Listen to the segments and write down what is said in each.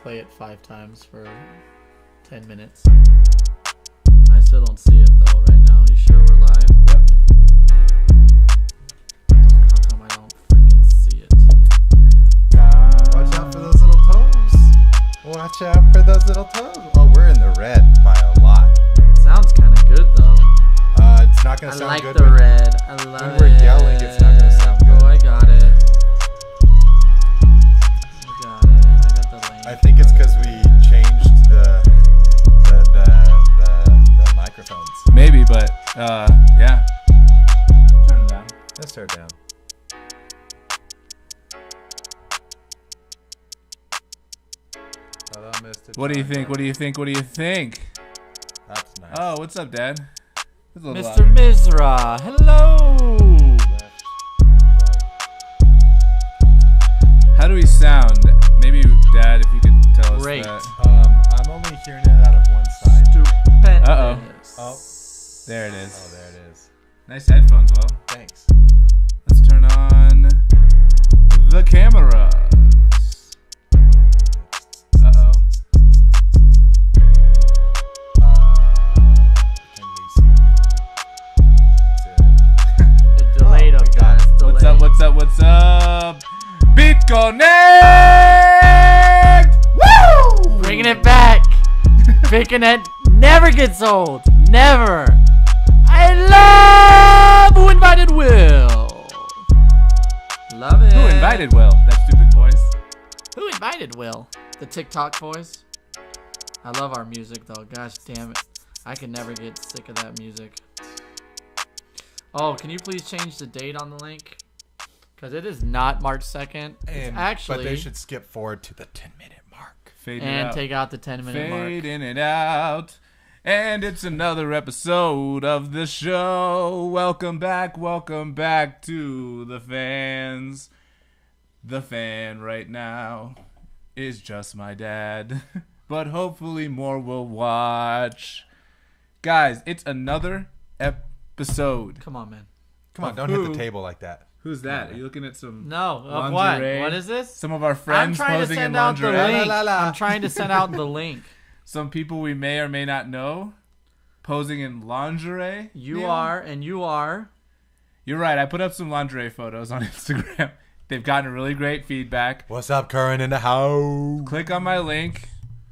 play it 5 times for 10 minutes. I still don't see it though right now. You sure we're live? Yep. How come I don't freaking see it? Watch out for those little toes. Watch out for those little toes. Oh, we're in the red by a lot. It sounds kind of good though. It's not going to I sound like good. the red. I love when it. we're yelling, it's not going to sound good. Oh, I got it. I got the link. I think it's because we changed the microphones. Maybe, but yeah. Turn it down. Let's turn it down. Hello, Mr. What do you think? Timer. What do you think? What do you think? That's nice. Oh, what's up, Dad? It's a little Mr. louder. Mizra, hello. Left, right. How do we sound? Maybe, Dad, if you could tell us Great. that. I'm only hearing it out of one side. Stupendous. Uh-oh. Oh. There it is. Oh, there it is. Nice headphones, Will. Thanks. Let's turn on the cameras. Uh-oh. Can we see? It's delayed up, guys. What's up, what's up, what's up? Beat Connect! Woo! Bringing it back. Picking it never gets old. Never. I love Who Invited Will. Love it. Who invited Will? That stupid voice. Who invited Will? The TikTok voice. I love our music though. Gosh damn it. I can never get sick of that music. Oh, can you please change the date on the link? Because it is not March 2nd. It's actually. But they should skip forward to the 10-minute mark. Fading it And out. take out the 10-minute mark. Fading it out. And it's another episode of the show. Welcome back to the fans. The fan right now is just my dad. But hopefully more will watch. Guys, it's another episode. Come on, man. Come on, Of don't hit who? the table like that. Who's that? Are you looking at some No, of what? lingerie? What is this? Some of our I'm friends trying to posing in send out the lingerie. link. La, la, la. I'm trying to send out the link. Some people we may or may not know posing in lingerie. You Neil? are, and you are. You're right. I put up some lingerie photos on Instagram. They've gotten really great feedback. What's up, Curran in the house? Click on my link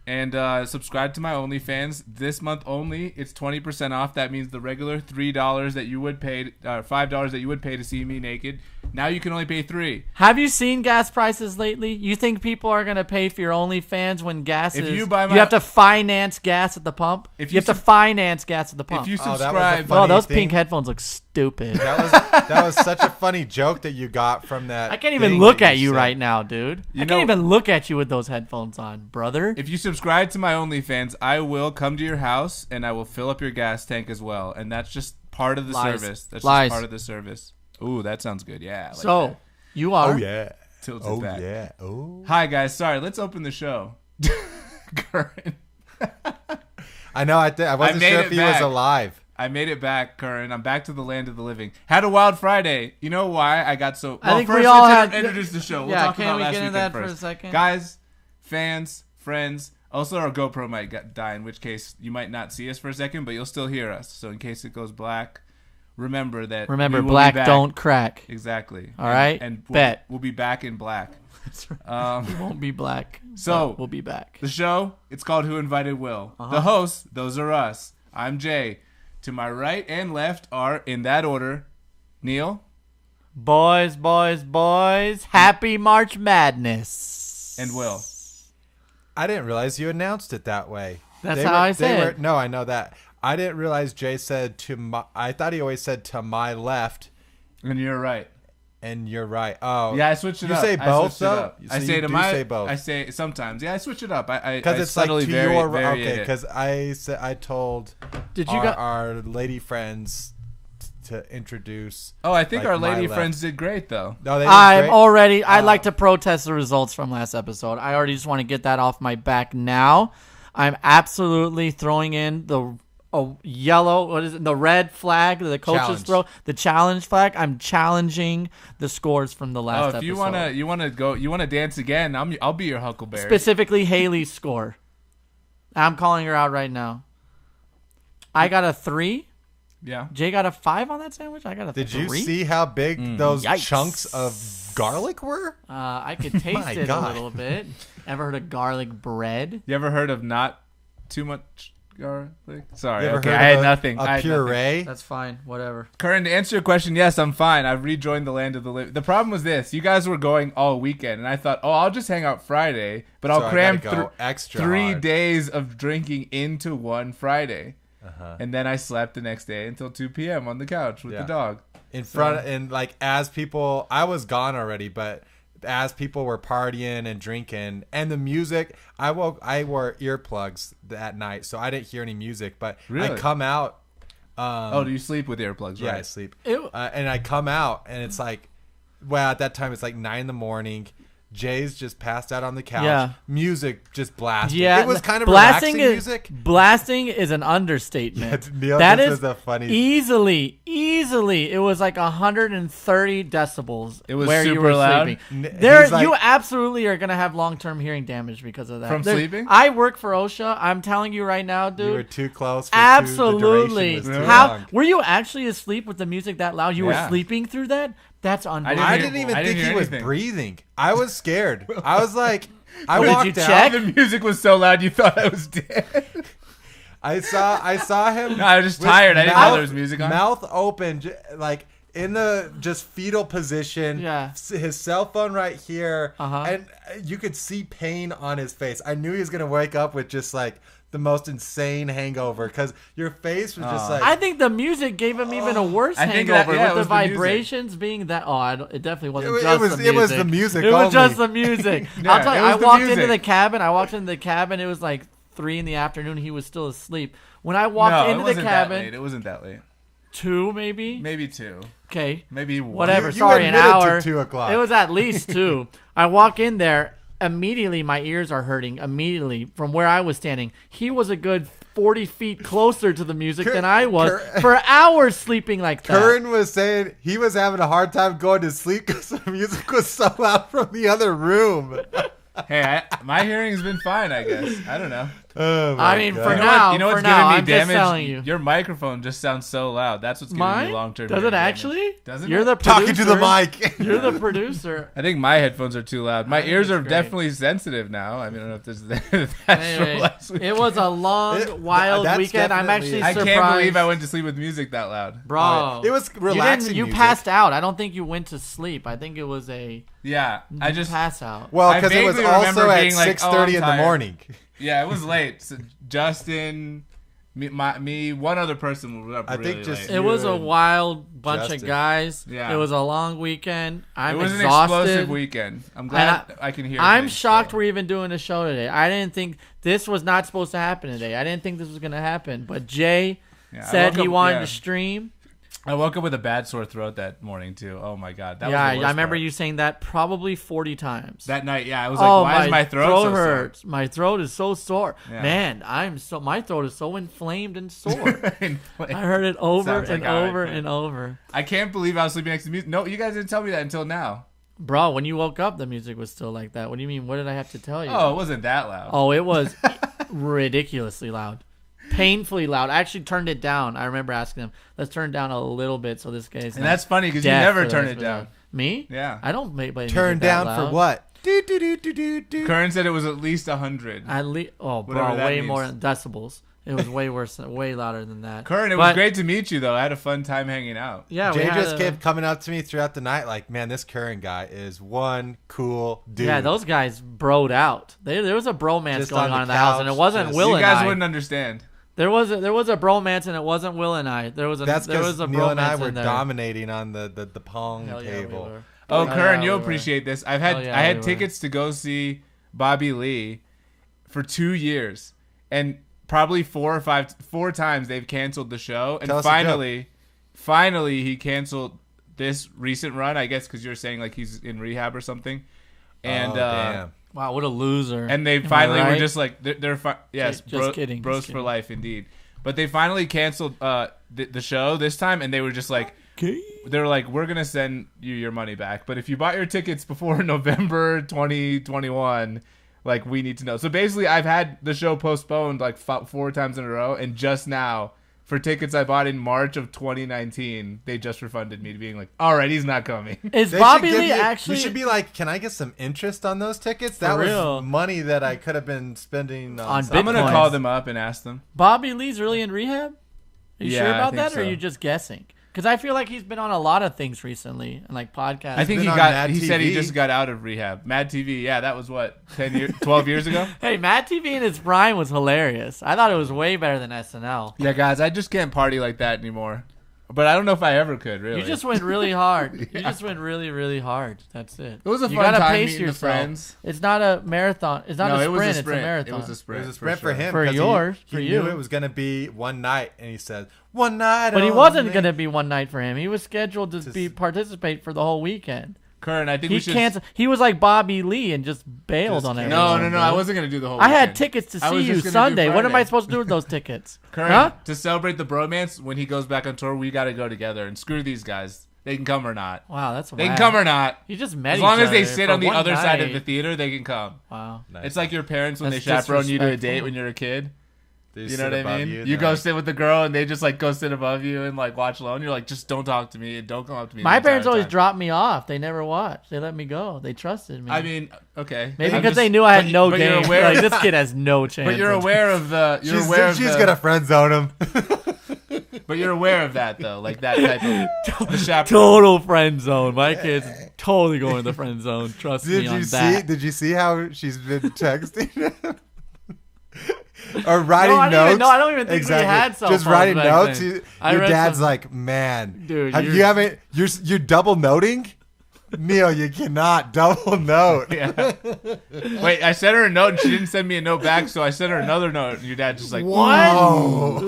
and subscribe to my OnlyFans. This month only, it's 20% off. That means the regular $3 that you would pay, $5 that you would pay to see me naked. Now you can only pay $3. Have you seen gas prices lately? You think people are gonna pay for your OnlyFans when gas If is? you buy my- you have to finance gas at the pump. If you you have to finance gas at the pump. If you Oh, that was a subscribe, funny Oh, those thing. pink headphones look stupid. That was such a funny joke that you got from that. I can't even thing look that at you said. right now, dude. You I know- can't even look at you with those headphones on, brother. if you subscribe to my OnlyFans, I will come to your house and I will fill up your gas tank as well. And that's just part of the Lies. service. That's Lies. just part of the service. Ooh, that sounds good. Yeah. I like So that. you are. Oh yeah. Tilted Oh back. yeah. Oh. Hi guys, sorry. Let's open the show. Curran. I know. I wasn't made sure it if he was back. alive. I made it back, Curran. I'm back to the land of the living. Had a wild Friday. You know why I got so? I think first, we all let's had- introduce the show. We'll Yeah, talk can about we last get into weekend that for a first. second? Guys, fans, friends. Also, our GoPro might die, in which case you might not see us for a second, but you'll still hear us. So in case it goes black, remember that. Remember, we will black be back. don't crack. Exactly. All right? And Bet. we'll be back in black. That's right. We Um, won't be black. So- but we'll be back. The show, it's called Who Invited Will. Uh-huh. The hosts, those are us. I'm Jay. To my right and left are, in that order, Neil Boys, happy March Madness. and Will. I didn't realize you announced it that way. That's how I said it. No, I know that. I didn't realize Jay said to my. I thought he always said to my left, And you're right. and you're right. Oh, Yeah, I switched it You up. say I both, switched it though? up. So I say you to do my. say both. I say sometimes. Yeah, I switch it up. I because it's like subtly to vary, your. vary Okay, it. because I said I told Did you our lady friends to introduce. Oh, I think like our my lady left. friends did great though. No, they did I'm great. already. I'd like to protest the results from last episode. I already just want to get that off my back now. I'm absolutely throwing in the a yellow, what is it? The red flag that the coaches Challenge. throw, the challenge flag. I'm challenging the scores from the last if episode. you wanna dance again, I'll be your Huckleberry. Specifically Haley's score. I'm calling her out right now. I got a 3. Yeah. Jay got a 5 on that sandwich. I got a 3. Did you see how big those Yikes. chunks of garlic were? I could taste My it God. a little bit. Ever heard of garlic bread? You ever heard of not too much garlic? Sorry, You ever okay, heard I of had nothing. A I had nothing. puree? That's fine. Whatever. Curran, to answer your question, yes, I'm fine. I've rejoined the land of the living. The problem was this: you guys were going all weekend, and I thought, I'll just hang out Friday, but I'll So I cram gotta go extra 3 hard. days of drinking into one Friday, Uh-huh. and then I slept the next day until 2 p.m. on the couch with Yeah. the dog. In front, and like as people, I was gone already, but as people were partying and drinking, and the music, I wore earplugs that night, so I didn't hear any music. But I Really? come out. Do you sleep with earplugs? Yeah, right? I sleep. Ew. And I come out, and it's like, well, at that time it's like 9 in. Jay's just passed out on the couch. Yeah. Music just blasting. Yeah, It was kind of blasting relaxing is, music. Blasting is an understatement. Neil, that this is was a funny. easily. It was like 130 decibels. It was where you super were loud? sleeping. He's There, like- you absolutely are gonna have long-term hearing damage because of that. From There- sleeping? I work for OSHA. I'm telling you right now, dude. You were too close. For Absolutely. The duration was too How long. were you actually asleep with the music that loud? You Yeah. were sleeping through that? That's unbelievable. I hear- didn't even I didn't think he hear was anything. breathing. I was scared. I was like, I Did walked you out. check? The music was so loud you thought I was dead. I saw him. No, I was just with tired. I didn't know there was music on. Mouth open, like in the just fetal position. Yeah. His cell phone right here, Uh-huh. and you could see pain on his face. I knew he was gonna wake up with just like the most insane hangover because your face was just like. I think the music gave him even a worse I think hangover that- yeah, it with the was the music. vibrations being that. Oh, it definitely wasn't It just was- the music. it was the music It was only. just the music. Yeah, I'll tell you, it was I the walked into music. the cabin. It was like 3 p.m. He was still asleep. When I walked No, it into the wasn't that cabin, late. It wasn't that late. 2 maybe. Maybe 2. Okay. Maybe 1. Whatever. You Sorry, an admitted to hour. 2 o'clock. It was at least 2. I walk in there. Immediately, my ears are hurting. Immediately, from where I was standing, he was a good 40 feet closer to the music than I was for hours sleeping like that. Curran was saying he was having a hard time going to sleep because the music was so loud from the other room. Hey, my hearing's been fine, I guess. I don't know. Oh my I mean, God. for You know now, what, you know for what's now, giving me I'm just damage? telling you. Your microphone just sounds so loud. That's what's giving me Mine? long-term Does hearing it damage. actually? Doesn't You're it? the producer. Talking to the mic. You're the producer. I think my headphones are too loud. My I think ears it's are great. definitely sensitive now. I mean, I don't know if this is that's Anyway, from last week. it was a long, wild that's weekend. I'm definitely- actually I surprised. can't believe I went to sleep with music that loud. Bro, It was relaxing You music. passed out. I don't think you went to sleep. I think it was a Yeah, I just pass out. Well, I because it was vaguely remember also at being like, 6:30 oh, I'm in the tired. morning. yeah, it was late. So Justin, me, one other person was up I really think just- late. It was a and wild bunch Justin. of guys. Yeah. It was a long weekend. I'm It was exhausted. an explosive weekend. I'm glad I can hear. I'm things, shocked so. we're even doing a show today. I didn't think this was not supposed to happen today. I didn't think this was going to happen. But Jay Yeah, I said woke he up- wanted yeah. to stream. I woke up with a bad sore throat that morning too. Oh my god, that Yeah, was the worst I remember part. you saying that probably 40 times. that night. Yeah, I was like, why is my throat so sore? hurts. My throat is so sore. Yeah. Man, my throat is so inflamed and sore. I I heard it over Sounds and like all right, over man. and over. can't believe I was sleeping next to music. No, you guys didn't tell me that until now. Bro, when you woke up, the music was still like that. What do you mean? What did I have to tell you? Oh, it wasn't that loud. Oh, it was ridiculously loud. Painfully loud. I actually turned it down. I remember asking them, let's turn it down a little bit so this guy's and that's funny because you never turn it down. Me? Yeah. I don't play music Turned that down loud. for what? Do, do, do, do, do, do. Curran said it was at least 100. Oh, Whatever bro, that way means. more decibels. It was way worse, way louder than that. Curran, it But- was great to meet you though. I had a fun time hanging out. Yeah, we Jay had just a- kept coming up to me throughout the night like, man, this Curran guy is one cool dude. Yeah, those guys broed out. There was a bromance Just going on on the in the house, and it couch, wasn't just- Will You and guys I. wouldn't understand. There was a bromance, and it wasn't Will and I. There was a That's there was because a Neil and I bromance were in there. dominating on the pong Hell yeah, we table. were. Oh, Hell Curran, yeah, you'll we were. appreciate this. I Hell yeah, had we were. tickets to go see Bobby Lee for 2 years, and probably four times they've canceled the show, and Tell us a finally he canceled this recent run. I guess because you're saying like he's in rehab or something, and Oh, damn. Wow, what a loser! and they Am I finally were right? just like they're yes, Just kidding, bros just for kidding. life indeed. But they finally canceled the show this time, and they were just like, they were like, we're gonna send you your money back, but if you bought your tickets before November 2021, like we need to know. So basically, I've had the show postponed like 4 times in a row, and just now, for tickets I bought in March of 2019, they just refunded me, being like, all right, he's not coming. Is They Bobby should give Lee you, actually? You should be like, can I get some interest on those tickets? That For was real. money that I could have been spending on. On something. I'm gonna Bitcoins. call them up and ask them. Bobby Lee's really in rehab? Are you Yeah, sure I about think that, or are so. you just guessing? Because I feel like he's been on a lot of things recently, and like podcasts. I think been he on got. Mad He said he TV. just got out of rehab. Mad TV. Yeah, that was what 12 years ago. Hey, Matt TV in his prime was hilarious. I thought it was way better than SNL. Yeah, guys, I just can't party like that anymore. But I don't know if I ever could. Really, You just went really hard. You just went really, really hard. That's it. It was a you fun gotta time pace meeting the yourself. friends. It's not a marathon. It's not No, a it sprint. was a It's a sprint. marathon. It was a sprint. It was a sprint for sure. him. For 'cause yours, he for knew you. it was going to be one night, and he said, one night But he only." wasn't going to be one night for him. He was scheduled to participate for the whole weekend. Curran, I think He we should. canceled. He was like Bobby Lee and just bailed Just on canceled. everyone. No, I wasn't gonna do the whole. I had weekend. tickets to I was see you just gonna do Sunday. What am I Friday. supposed to do with those tickets? Curran, Huh? to celebrate the bromance, when he goes back on tour, we got to go together and screw these guys. They can come or not. Wow, that's They can whack. come or not. You just met As long each as they other sit for on the one other side of night. the theater, they can come. Wow. Nice. It's like your parents when That's they chaperone you to a date disrespectful. when you're a kid. They You sit know what I above mean? you, You and go they're sit with the girl and they just like go sit above you and like watch alone. You're like, just don't talk to me and don't come up to me. My the entire parents always time. dropped me off. They never watched. They let me go. They trusted me. I mean, okay. maybe I'm because just- they knew I had but- no but you're game. aware- Like, this kid has no chance. But you're aware of the. You're She's, aware of she's the, gonna friend zone him. But you're aware of that though, like that type of the chaperone. Total friend zone. My kid's totally going to the friend zone. Trust me Did on you that. see? Did you see how she's been texting him? Or writing I don't notes? even know. I don't even think we had cell Just phones writing back notes. then. I Your read dad's some- like, man, Dude, have you're- you haven't? You're double noting. Neil, you cannot double note. Yeah. Wait, I sent her a note and she didn't send me a note back, so I sent her another note. And your dad just like, Whoa.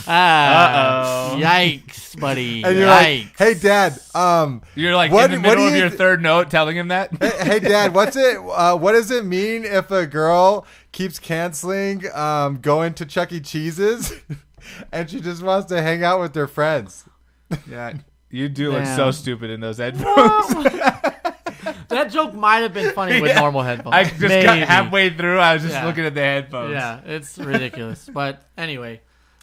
Ah, Uh-oh. yikes, buddy. And you're Yikes. like, hey, Dad. You're like What- in the what do middle of you your th- third note telling him that. Hey, Dad, what does it mean if a girl keeps canceling going to Chuck E. Cheese's and she just wants to hang out with her friends? Yeah, you do look Damn. so stupid in those headphones. That joke might have been funny with Yeah. normal headphones. I just got Maybe. halfway through. I was just Yeah. looking at the headphones. Yeah, it's ridiculous. But anyway,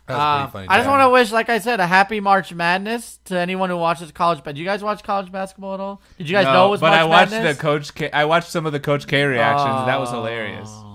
That was pretty funny. I just Dad. want to wish, like I said, a happy March Madness to anyone who watches college. But do you guys watch college basketball at all? Did you guys know it was but March I watched Madness? the Coach K. I watched some of the Coach K reactions. That was hilarious. Oh.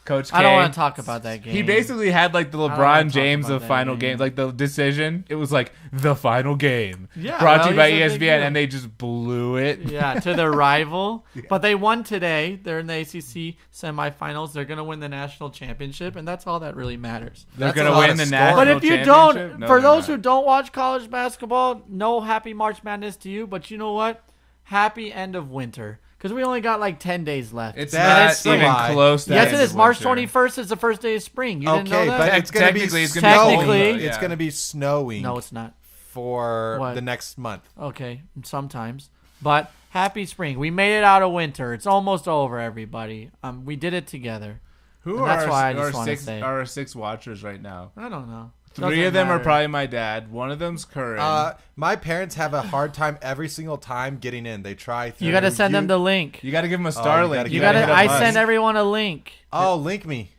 Coach K. I don't want to talk about that game. He basically had like the don't wanna LeBron talk James about of that final game. games, like the decision. It was like the final game. Yeah, brought to well, you by he's a big ESPN, deal. and they just blew it. Yeah, to their rival. But they won today. They're in the ACC semifinals. They're going to win the national championship, and that's all that really matters. They're That's a gonna lot win of the scoring. national But if you championship? don't, No, for they're those not. who don't watch college basketball, no happy March Madness to you. But you know what? Happy end of winter. Because we only got like 10 days left. It's That's not a even lie. close. To Yes, the it end is. of March winter. 21st is the first day of spring. You didn't know Okay, that? but it's gonna be Technically, it's gonna be snowing. cold, though, It's yeah. gonna be snowing. No, it's not. for What? the next month. Okay, sometimes. But happy spring. We made it out of winter. It's almost over, everybody. We did it together. Who And are that's our, why I just our wanna six say. our 6 watchers right now? I don't know. 3 Doesn't of them are matter. probably my dad. One of them's Curran. My parents have a hard time every single time getting in. They try. You got to send them the link. you got to give him a you Starlink. gotta You gotta got hit to. up I us. send everyone a link. Oh, link me.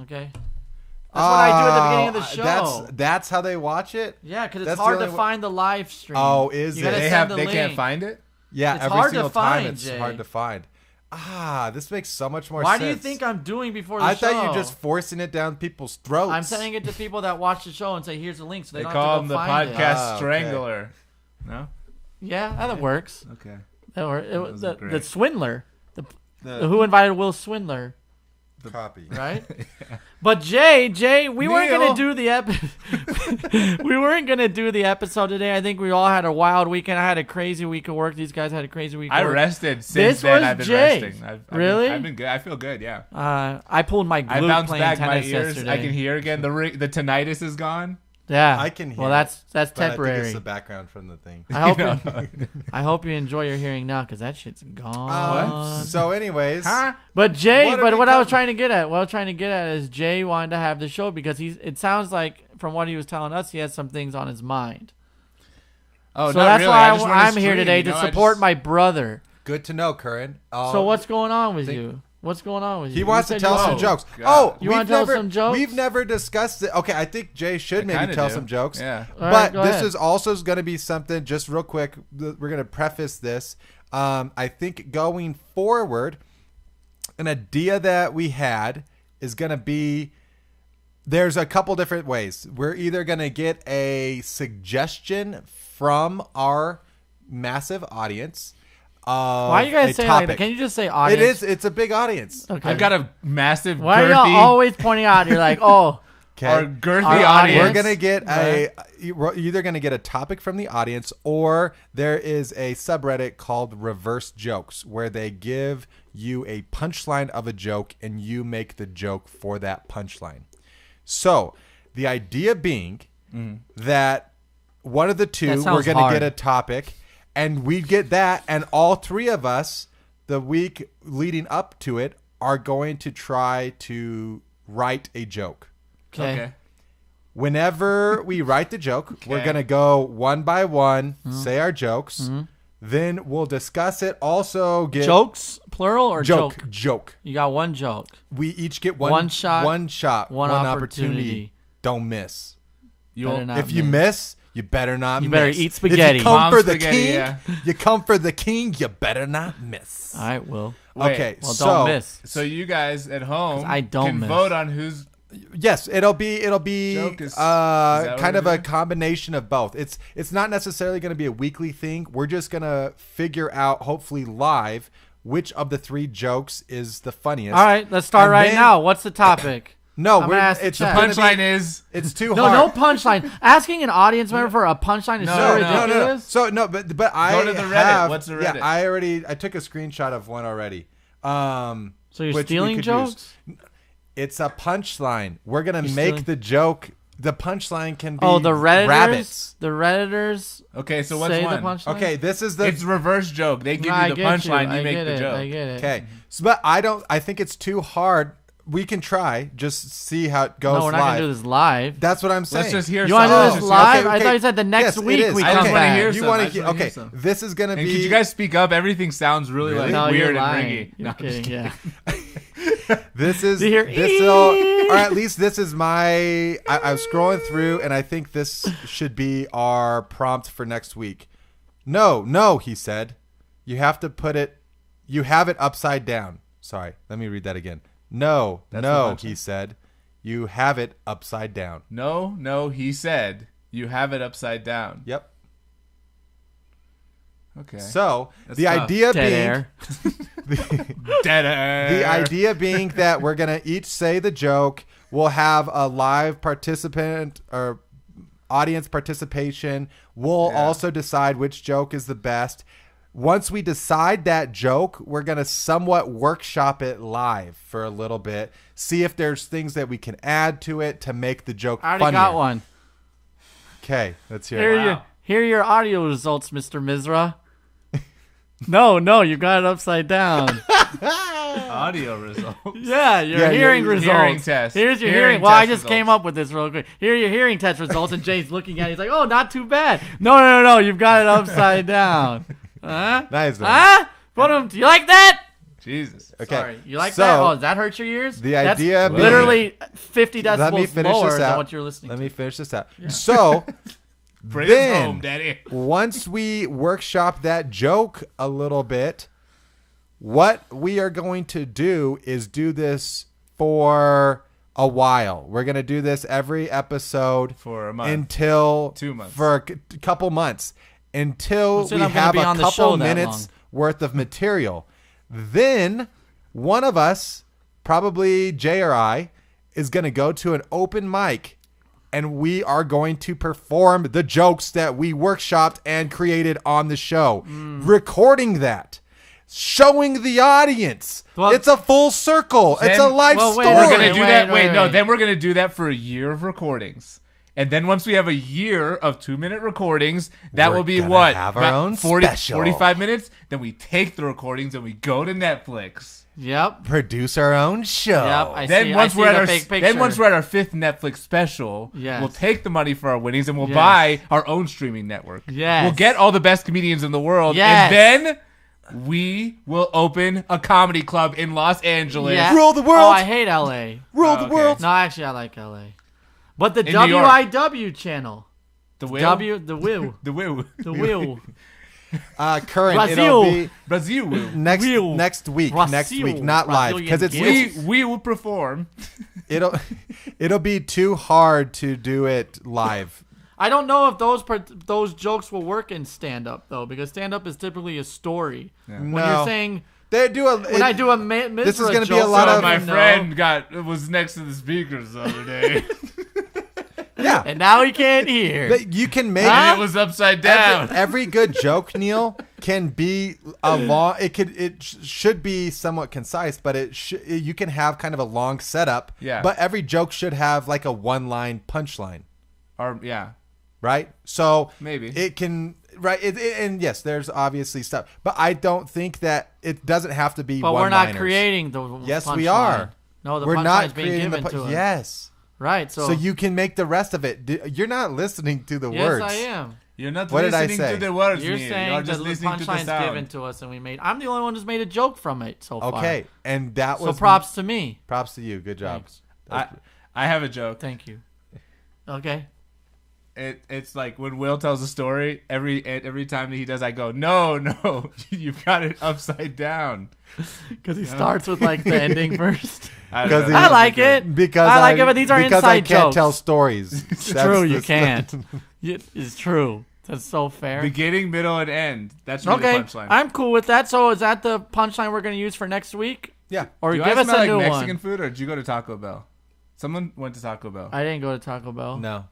Okay. That's what I do at the beginning of the show. That's how they watch it. Yeah, because it's that's the hard to only wa- find the live stream. Oh, is You it? gotta They send the they can't link. find it. Yeah, It's every hard to single time find, it's Jay. hard to find. This makes so much more Why sense. do you think I'm doing before the I show? thought you just forcing it down people's throats. I'm sending it to people that watch the show and say, "Here's the link," so they, They don't call have him to the go find it. podcast Oh, okay. strangler. No. Yeah, that works. Okay. That works. It was wasn't the great. Swindler. The Who invited Will Swindler? copy. Right? But Jay, we weren't Neil. gonna do the we weren't gonna do the episode today. I think we all had a wild weekend. I had a crazy week of work. These guys had a crazy week. Of I work. rested since This then. was I've been Jay. resting. Really? I've been good. I feel good. Yeah. I pulled my I glute bounced playing back. My tennis ears. yesterday. I can hear again. The tinnitus is gone. Yeah, I can hear Well, it, that's But I think temporary. it's the background from the thing. I hope You you, know? I hope you enjoy your hearing now, because that shit's gone. So, anyways, Huh? But Jay, What but did what we I was come- trying to get at, is Jay wanted to have the show because it sounds like from what he was telling us, he has some things on his mind. Oh, So not that's really. why I just run a I'm here stream, today you to know, I support just- my brother. Good to know, Curran. So what's going on with you? What's going on with you? He wants to said tell you- some Oh, jokes. God. Oh, You we've wanna tell never, some jokes? We've never discussed it. Okay, I think Jay should maybe kinda tell do. some jokes. Yeah. All right, But go this ahead. is also going to be something, just real quick, we're going to preface this. I think going forward, an idea that we had is going to be, there's a couple different ways. We're either going to get a suggestion from our massive audience. Why are you guys saying like that? Can you just say audience? It's a big audience. Okay. I've got a massive Why are girthy, y'all always pointing out? You're like, oh, Okay. our girthy Our audience. We're audience. gonna get we're either gonna get a topic from the audience, or there is a subreddit called Reverse Jokes where they give you a punchline of a joke and you make the joke for that punchline. So the idea being that one of the That two, sounds we're gonna hard. get a topic, and we get that, and all three of us, the week leading up to it, are going to try to write a joke. okay. Whenever we write the joke, we're Okay. going to go one by one, Mm-hmm. say our jokes. Then we'll discuss it. Also get Jokes, plural or joke. Joke. You got one joke. We each get one One shot, one one opportunity. opportunity. Don't miss. Better not If you miss, you better not You miss. better eat spaghetti. If you come Mom's for the spaghetti, king, yeah. you come for the king, you better not miss. All right, Will. Wait, Okay, Well, so don't miss. So you guys at home I don't can miss. vote on who's yes, it'll be Joke is that kind what of it a is? combination of both. It's not necessarily going to be a weekly thing. We're just going to figure out, hopefully live, which of the three jokes is the funniest. All right, let's start And right then- now. What's the topic? No, I'm we're, gonna ask the it's chat. gonna be- punchline is It's too No, hard. no punchline. Asking an audience member for a punchline is No, so no, ridiculous. So no, but I Go to the Reddit. have, What's the Yeah, Reddit? I took a screenshot of one already. So you're which we stealing could jokes? use. It's a punchline. We're gonna You're make stealing- the joke. The punchline can be Oh, the Redditors. rabbits. The Redditors okay. So what's say one? the punchline. Okay, this is the It's reverse joke. They give No, I you the get punchline. I You make get the it, joke. I get it. Okay, so, but I think it's too hard. We can try, just see how it goes No, we're not live. gonna do this live. That's what I'm saying. Let's just hear. You want to some. do Let's this just live? okay, I thought you said the next Yes, it week is. we I come just wanna back. hear You some. want I to just hear? wanna hear Okay, some. this is gonna And be. could you guys speak up? Everything sounds really like No, weird you're and lying. ringy. You're No, kidding. Yeah. This is You hear or at least this is my. I was scrolling through, and I think this should be our prompt for next week. No, he said, you have to put it. You have it upside down. Sorry, let me read that again. No, That's the punchline. he said, you have it upside down. No, he said you have it upside down. Yep. Okay. So That's the tough. idea Dead being. air. Dead air. The idea being that we're going to each say the joke. We'll have a live participant or audience participation. We'll Yeah. also decide which joke is the best. Once we decide that joke, we're going to somewhat workshop it live for a little bit. See if there's things that we can add to it to make the joke I already funnier. got one. Okay, let's hear Here it. Wow. here are your audio results, Mr. Mizra. No, you got it upside down. Audio results. Yeah, your Yeah, hearing your results. hearing test. Here's your Hearing hearing. Well, I test just came results. up with this real quick. Here are your hearing test results, and Jay's looking at it. He's like, "Oh, not too bad." No, you've got it upside down. Huh? Nice one. Huh? Do you like that? Jesus. Okay. Sorry, you like so, that? Oh, does that hurt your ears? the That's idea being- literally 50 Let me decibels finish lower this than out. what you're listening Let to. me finish this out. So Bring us then, home, Daddy. once we workshop that joke a little bit, what we are going to do is do this for a while. We're going to do this every episode For a month. until 2 months. for a couple months until Who said we I'm gonna have be a on the couple show that minutes long? worth of material. Then one of us, probably Jay or I, is going to go to an open mic and we are going to perform the jokes that we workshopped and created on the show. Recording that. Showing the audience. Well, it's a full circle. It's a then- life well, wait, story. We're gonna Wait, do wait, that. wait, No. wait. Then we're gonna do that for a year of recordings, and then once we have a year of 2-minute recordings, that We're will be gonna what? have our About own 40, special. 45 minutes. Then we take the recordings and we go to Netflix. Yep. produce our own show. Yep. I Then see, once I we're see at the our fake picture. then once we're at our 5th Netflix special, Yes. we'll take the money for our winnings and we'll Yes. buy our own streaming network. Yes. We'll get all the best comedians in the world, Yes. and then we will open a comedy club in Los Angeles. Yeah. Rule the world. Oh, I hate LA. Rule Oh, the okay. world. No, actually, I like LA. But the In New York. WIW channel. The will, The will. the will, The will. Current. Brazil. It'll be Brazil will. next Will. next week. Next Brazil. week, not live, Brazilian because it's gift. We will perform. it'll be too hard to do it live. I don't know if those jokes will work in stand-up, though, because stand-up is typically a story. When No. you're saying... They do a. When I do a this is going gonna to be a lot So of- my no. friend was next to the speakers the other day, Yeah, And now he can't hear. but you can make and it was upside down. every good joke, Neil, can be a long. Should be somewhat concise, but you can have kind of a long setup. Yeah. But every joke should have like a one-line punchline, Or yeah, right? So maybe. it can. Right, and yes, there's obviously stuff, but I don't think that it doesn't have to be. But we're not one-liners. creating the Yes, punchline. we are. No, the We're punchline's not being creating given the. to us. Yes. Right, so... So you can make the rest of it. You're not listening to the Yes, words. I am. You're not What did I listening say? to the words. You're Neil. saying You're the just listening to the punchline's sound. given to us and we made... I'm the only one who's made a joke from it so far. Okay, and that So was props to me. Props to you. Good job. Thanks. I have a joke. Thank you. Okay. It's like when Will tells a story, every time that he does, I go, no, you've got it upside down. Because he starts with like the ending first. I don't Because know. I like it. Because I like it, but these are because I inside can't jokes. tell stories. It's true, you can't. It's true. That's so fair. Beginning, middle, and end. That's really Okay, the punchline. I'm cool with that. So is that the punchline we're going to use for next week? Yeah. Or Do give I us smell a like new Mexican one? food, or did you go to Taco Bell? Someone went to Taco Bell. I didn't go to Taco Bell. No,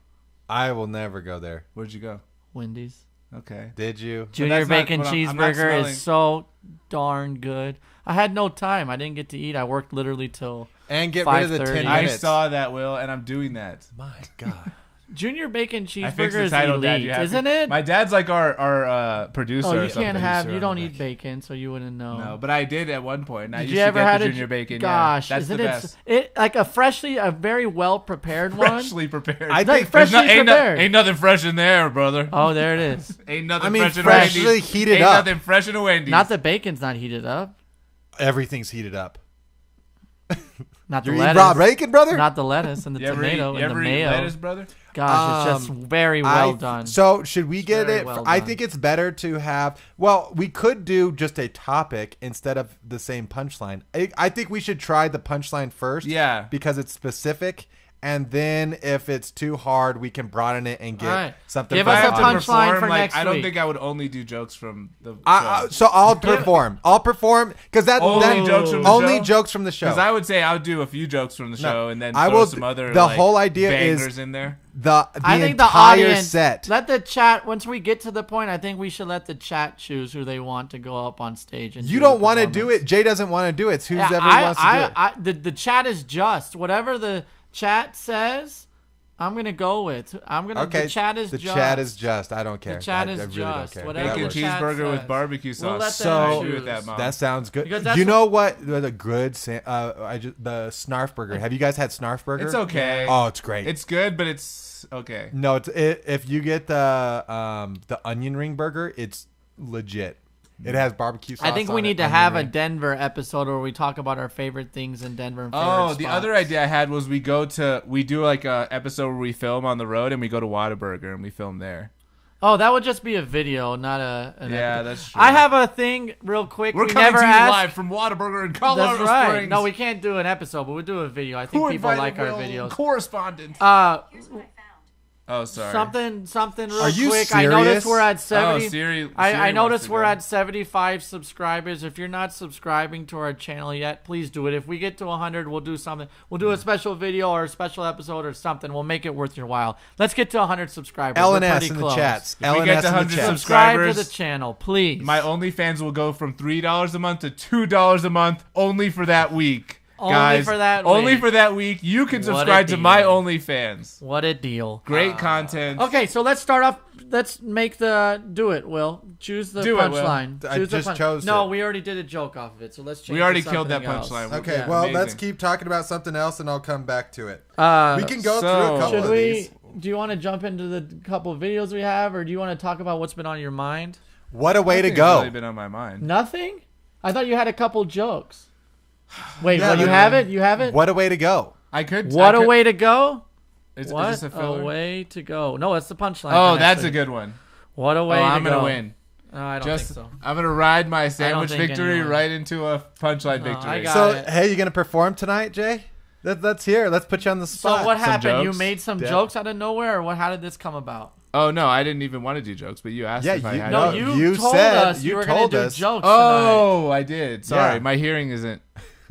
I will never go there. Where'd you go? Wendy's. Okay. Did you? Junior that's not- bacon but I'm not cheeseburger smelling- is so darn good. I had no time. I didn't get to eat. I worked literally till... And get rid of the 5:30. 10 I minutes. saw that, Will, and I'm doing that. My God. Junior bacon I fixed cheeseburger the is title, Dad. elite, You have isn't to- it? My dad's like our producer Oh, or you something. can't have... You don't Producer, eat bacon, so you wouldn't know. No, but I did at one point. And I Did used you to ever get had the a junior bacon. Gosh, yeah, that's isn't the it? best. It like a very well prepared one. Freshly prepared. I Like think freshly ain't, prepared. ain't nothing fresh in there, brother. Oh, there it is. Ain't nothing I mean, fresh in freshly Wendy's. heated ain't up. nothing fresh in a Wendy's. Not the bacon's not heated up. Everything's heated up. Not the You eat lettuce. raw bacon, brother? Not the lettuce and the You ever eat, tomato you and the ever eat mayo. lettuce, brother? Gosh, it's just very well done. So should we get Very it? well I done. think it's better to have. Well, we could do just a topic instead of the same punchline. I think we should try the punchline first. Yeah. because it's specific, and then if it's too hard, we can broaden it and get All right. something. Give If I us a have to punchline perform, for like, next I don't week. think I would only do jokes from the show. So I'll perform. I'll perform because Only jokes from the only show? jokes from the show. Because I would say I would do a few jokes from the show and then I throw will- some other the like, whole idea is- bangers in there. the I think the entire audience set. let the chat. Once we get to the point, I think we should let the chat choose who they want to go up on stage. And You do don't the want to do performance. it. Jay doesn't want to do it. It's whoever Yeah, wants to do it. the chat is just whatever the chat says. I'm gonna go with. I'm gonna. Okay, The chat is the just. chat is just. I don't care. chat I is really just. don't care. Whatever That Bacon the works. chat cheeseburger with says. barbecue We'll let sauce. them So- I agree with choose. that, Mom. That sounds good. Because that's You what- know what? The good. The Snarf burger. Have you guys had Snarf burger? It's okay. Oh, it's great. It's good, but it's okay. No, if you get the onion ring burger, it's legit. It has barbecue sauce. I think we on need it, to onion have a ring. Denver episode where we talk about our favorite things in Denver. And Oh, favorite the spots. other idea I had was we do like a episode where we film on the road and we go to Whataburger and we film there. Oh, that would just be a video, not an Yeah, episode. that's true. I have a thing real quick. We're we coming never to you asked. live from Whataburger in Colorado That's right. Springs. No, we can't do an episode, but we'll do a video. I think Who people invited like our Will, videos. correspondent. Oh, sorry. Something real Are you quick. I noticed serious? we're at 70. Siri I wants noticed to we're go. at 75 subscribers. If you're not subscribing to our channel yet, please do it. If we get to 100, we'll do something. We'll do a special video or a special episode or something. We'll make it worth your while. Let's get to 100 subscribers. We're LNS pretty in the close. chats. If we get LNS to in the 100 chat. Subscribe to the subscribers, channel, please. my OnlyFans will go from $3 a month to $2 a month only for that week. Guys, for that only week. for that week. You can What a subscribe to my deal. OnlyFans. What a deal. Great content. Okay, so let's start off. Let's make do it, Will. Choose the Do it, Will. punchline. I just chose No, it. we already did a joke off of it, so let's change We already to killed that something else. punchline. Okay, Yeah. well, Amazing. let's keep talking about something else, and I'll come back to it. Uh, We can go so- through a couple should of we? these. Do you want to jump into the couple of videos we have, or do you want to talk about what's been on your mind? What a way to Nothing's go! really been on my mind. Nothing. I thought you had a couple jokes. Wait, Yeah, well, you but- have it. You have it. What a way to go! I could. What I a could- way to go! Is What this a filler? way to go! No, that's the punchline. Oh, for next that's a week. good one. What a way to I'm go! gonna win. No, I don't Just think so. I'm gonna ride my sandwich think victory anyone- right into a punchline No, victory. I got So, it. hey, you gonna perform tonight, Jay? Let's hear. Let's put you on the So spot. what happened? You jokes? made some Yeah. jokes out of nowhere, or what? How did this come about? Oh no, I didn't even want to do jokes, but you asked Yeah, if I you- had. No, No, to. you you told said- us you you were going told to do us. jokes tonight. Oh, I did. Sorry, Yeah. my hearing isn't.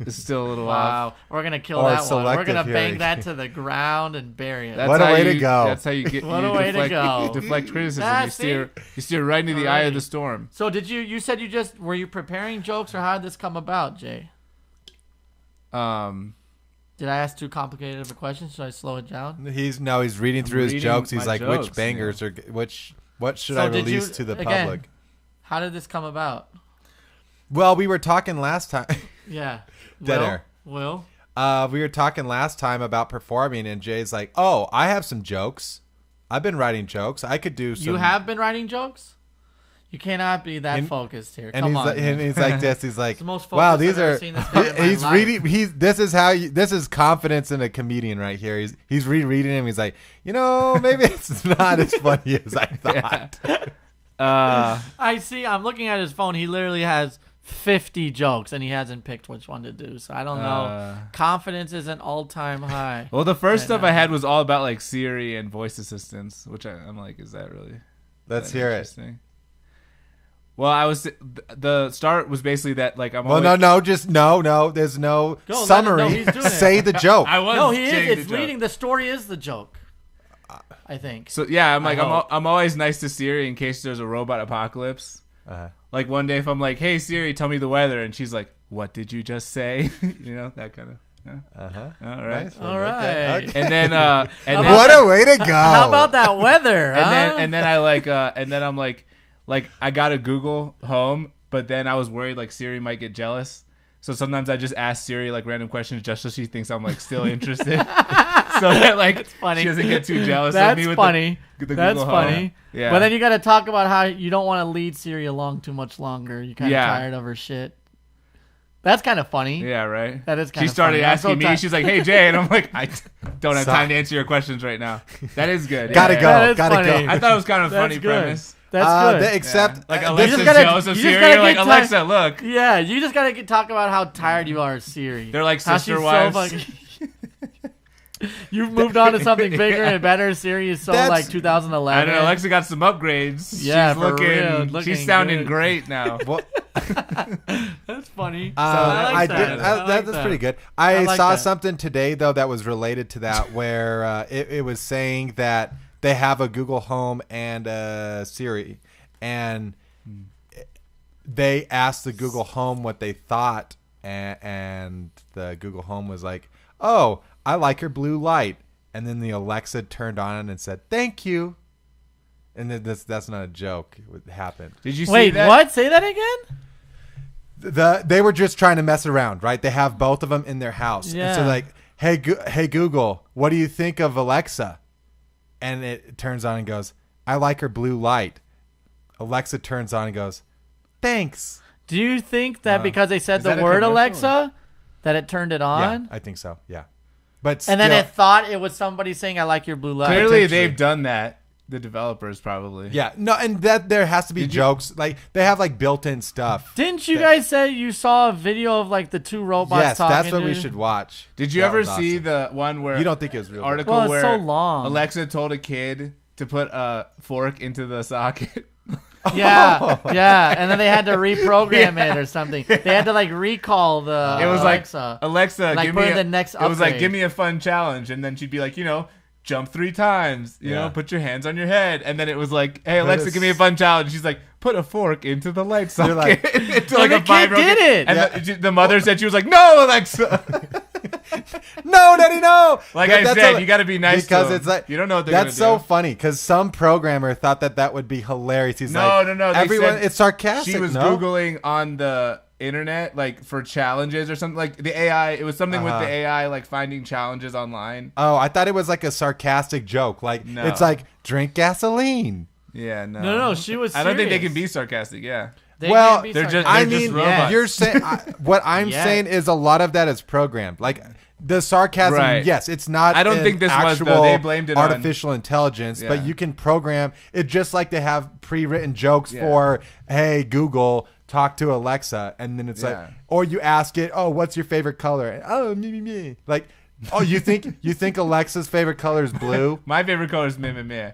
It's still a little off. Wow, we're gonna kill Or that one. We're selective gonna bang hearing. that to the ground and bury it. That's What a how way to you- go. That's how you get. What you a way to deflect, go. You deflect criticism. That's You steer right into the eye of Alrighty. the storm. So did you said were you preparing jokes, or how did this come about, Jay? Did I ask too complicated of a question? Should I slow it down? He's reading through his reading jokes. He's my like, jokes, which bangers are what should So I did you- release to the again, public? How did this come about? Well, we were talking last time. Yeah. Dead Will? air. Will? We were talking last time about performing, and Jay's like, "Oh, I have some jokes. I've been writing jokes. I could do some." You have been writing jokes? You cannot be that And- focused here. And Come he's on. like, and man. he's like this. He's like, the most "Wow, focused these I've ever are." seen this man in my He's life. reading. This is confidence in a comedian right here. He's rereading him. He's like, maybe it's not as funny as I thought. I see. I'm looking at his phone. He literally has 50 jokes, and he hasn't picked which one to do. So I don't know. Confidence is an all-time high. Well, the first Right stuff now. I had was all about like Siri and voice assistants, which I'm like, is that really? Let's that hear it. interesting? Well, the start was basically that like I'm. Well, always, no. There's no Go, let him summary. know he's doing it. Say the joke. I was. No, he saying is. the It's joke. reading. The story is the joke. I think. So yeah, I'm I like hope. I'm always nice to Siri in case there's a robot apocalypse. Like one day if I'm like, hey Siri, tell me the weather, and she's like, what did you just say? That kind of. Yeah. All right. Nice. All right. Okay. And then What a way to go! How about that weather? and then I like and then I'm like I got a Google Home, but then I was worried like Siri might get jealous. So sometimes I just ask Siri like random questions just so she thinks I'm like still interested. So that like funny. she doesn't get too jealous That's of me with funny. the That's Google funny. Home. Yeah. But then you got to talk about how you don't want to lead Siri along too much longer. You're kind of Yeah. tired of her shit. That's kind of funny. Yeah, right. That is She kinda started funny. I'm asking so me. tired. She's like, "Hey Jay," and I'm like, "I don't have Sorry. time to answer your questions right now." That is good. Gotta Yeah. go. That is Gotta funny. go. I thought it was kind of a That's funny good. premise. That's good. Except Like this Alexa is- gotta- jealous of you just Siri. gotta You're like, get Alexa, look. Yeah, you just got to talk about how tired you are of Siri. They're like How sister she's wives. You've moved on to something bigger and better. Siri is so That's- like I 2011. don't know. Alexa got some upgrades. Yeah, she's for looking. real, looking She's sounding good. great now. Well, That's funny. I like did. that. I like That's that. pretty good. I like saw that. something today though that was related to that, where it was saying that they have a Google Home and a Siri, and they asked the Google Home what they thought, and the Google Home was like, "Oh, I like your blue light," and then the Alexa turned on and said, "Thank you." And then that's not a joke. It happened. Did you see Wait, that? what? Say that again? They were just trying to mess around, right? They have both of them in their house. And so Yeah. like, hey Google, what do you think of Alexa? And it turns on and goes, I like her blue light. Alexa turns on and goes, thanks. Do you think that because they said is the that a word commercial? Alexa, that it turned it Yeah, on? I think so. Yeah. But And then still- it thought it was somebody saying, I like your blue light. Clearly, Potentially. they've done that. The developers probably. yeah, no, and that there has to be Did you- jokes. Like they have like built-in stuff. Didn't you guys say you saw a video of like the two robots Yes, talking? that's what we to- should watch. Did you That ever was see awesome. the one where You don't think it was real? article Well, it's where so long. Alexa told a kid to put a fork into the socket? Yeah, yeah. And then they had to reprogram it or something. They had to like recall the It was Alexa. like Alexa, Like, give put me in the next It was like upgrade. give me a fun challenge, and then she'd be like, jump 3 times. You know, Yeah. put your hands on your head, and then it was like, hey But Alexa, it's- give me a fun challenge. She's like, put a fork into the light socket. like- Into And the a kid 5-year-old did it. And Yeah. the mother said she was like, no Alexa. No, Daddy, no. Like That- I that's said, a- you got to be nice because to them. it's like you don't know what they're that's gonna so do. funny because some programmer thought that would be hilarious. He's like, No. They everyone, said it's sarcastic. She was no? Googling on the internet, like for challenges or something. Like the AI, it was something with the AI, like finding challenges online. Oh, I thought it was like a sarcastic joke. Like No. it's like drink gasoline. Yeah, no. No, she was. I don't think they serious. can be sarcastic. Yeah. They Well, can't be they're just- sarcastic. I They're mean, robots. you're saying what I'm Yeah. saying is a lot of that is programmed. Like the sarcasm, Right. yes, it's not. I don't an think this was, actual though. They blamed it on- artificial intelligence, but Yeah. you can program it just like they have pre-written jokes Yeah. for, hey Google, talk to Alexa, and then it's like, Yeah. or you ask it, oh, what's your favorite color? And, oh, me. Like, oh, you think Alexa's favorite color is blue? My favorite color is meh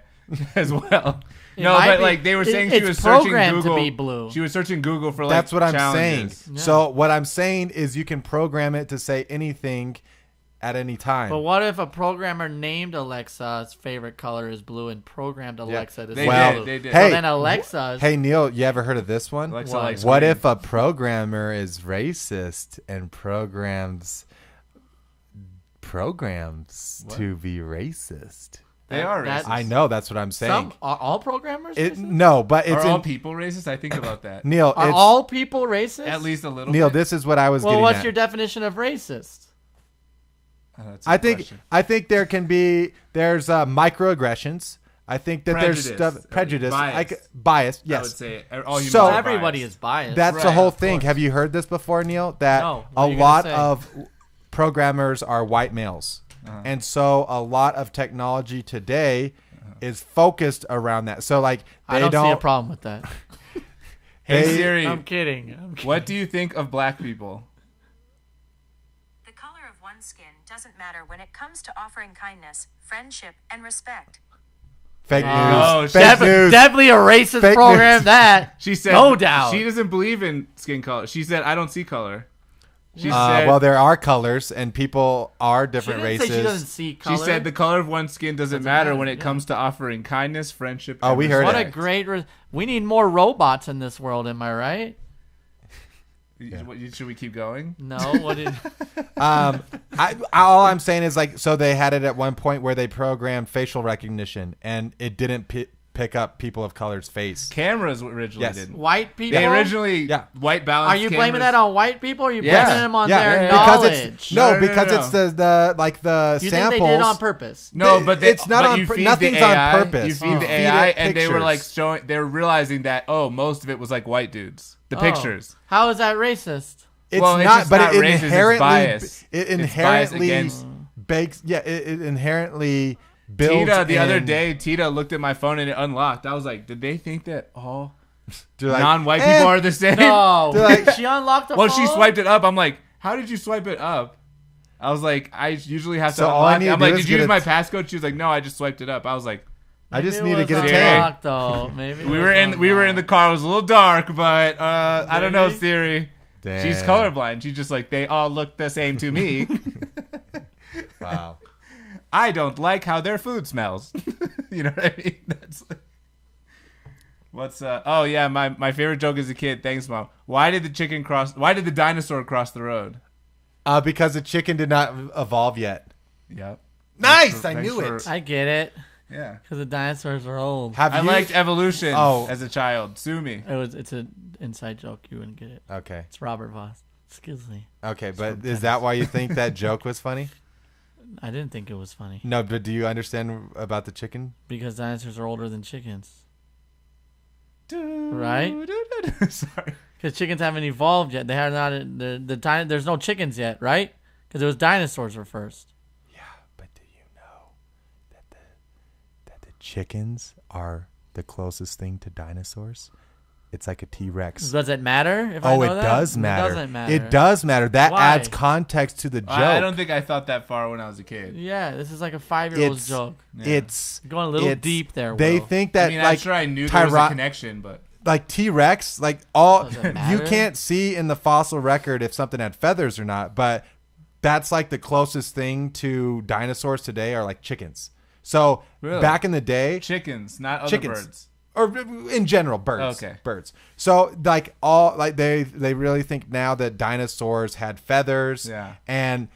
as well. It No, might but be- like they were saying, she it's was searching programmed to Google. be blue. She was searching Google for like That's what I'm challenges. saying. Yeah. So what I'm saying is you can program it to say anything at any time. But what if a programmer named Alexa's favorite color is blue and programmed Alexa to They say Well, blue? did. They did. hey, So then Alexa's. Hey Neil, you ever heard of this one? Alexa What? likes What green. if a programmer is racist and programs to be racist? They are that- racist. I know, that's what I'm saying. Are all programmers It racist? no, but it's Are all in, people racist? I think about that. Neil. Are It's, all people racist? At least a little. Neil, bit. this is what I was Well, getting what's at. your definition of racist? That's a I good think question. I think there's microaggressions. I think that there's prejudice, Bias. like bias. Yes, I would say all humans So- are Everybody biased. is biased. that's the Right, whole of thing. course. Have you heard this before, Neil? That No. a What are you gonna lot say? of programmers are white males, Uh-huh. and so a lot of technology today is focused around that. So like they I don't see a don't. problem with that. Hey They- Siri, I'm kidding. what do you think of black people? The color of one's skin doesn't matter when it comes to offering kindness, friendship, and respect. Fake news. Oh, Fake news. Definitely a racist Fake program. news. That She said no doubt. she doesn't believe in skin color. She said I don't see color. She Well, there are colors, and people are She different didn't races. say she doesn't see color. She said the color of one's skin doesn't matter when it yeah. comes to offering kindness, friendship. Oh, and we heard What a respect. great. We need more robots in this world. Am I right? Should we keep going? No. What did? All I'm saying is like, so they had it at one point where they programmed facial recognition, and it didn't pick up people of color's face. Cameras originally Yes. didn't. White people. They originally Yeah. white balance. Are you blaming that on white people? Or are you Yeah. blaming them on Yeah, their because knowledge? it's no, No, because no. it's the like the you samples. think they did it on purpose? No, They- but it's not but on you pur- feed nothing's the on AI, purpose. You feed You the feed AI, it and they were like pictures. showing. They were realizing that most of it was like white dudes. The Oh. pictures. How is that racist? It's Well, it's not, just but not it racist, it's inherently bias. it It's bias inherently against- bakes. Yeah, it inherently builds. Tita, the other in- day, Tita looked at my phone and it unlocked. I was like, did they think that all they're like, non-white eh, people are the same? No. They're like- she unlocked the Well, phone? she swiped it up. I'm like, how did you swipe it up? I was like, I usually have to So all I unlock need it. to I'm do like, is did you get use a- my passcode? She was like, no, I just swiped it up. I was like, I just Maybe need to it get a was tan. unlocked, though. Maybe we were in the car. It was a little dark, but I don't know, Maybe. Siri. She's Damn. colorblind. She's just like, they all look the same to me. Wow. I don't like how their food smells. You know what I mean? That's like, what's oh yeah, my favorite joke as a kid. Thanks, Mom. Why did the dinosaur cross the road? Because the chicken did not evolve yet. Yep. Nice, I Thanks knew for- it. I get it. Yeah. Because the dinosaurs are old. Have I you? liked evolution Oh. as a child. Sue me. It's an inside joke. You wouldn't get it. Okay, It's Robert Voss. Excuse me. okay, but is that why you think that joke was funny? I didn't think it was funny. No, but do you understand about the chicken? Because dinosaurs are older than chickens. Right? Sorry. Because chickens haven't evolved yet. They have not. There's no chickens yet, right? Because it was dinosaurs were first. Yeah, but do you know that the chickens are the closest thing to dinosaurs? It's like a T-Rex. Does it matter? If I Oh, know it that? does matter. It doesn't matter. It does matter. That Why? adds context to the joke. I don't think I thought that far when I was a kid. Yeah, this is like a 5-year-old's It's- joke. It's You're going a little it's- deep there, They Will. think that I mean, like I'm sure I knew there was a Tyra- connection, but like T-Rex, like all Does it you matter? can't see in the fossil record if something had feathers or not, but that's like the closest thing to dinosaurs today are like chickens. So Really? back in the day, chickens, not other chickens. birds. or in general, birds. Okay. Birds. So like all like they really think now that dinosaurs had feathers. Yeah. And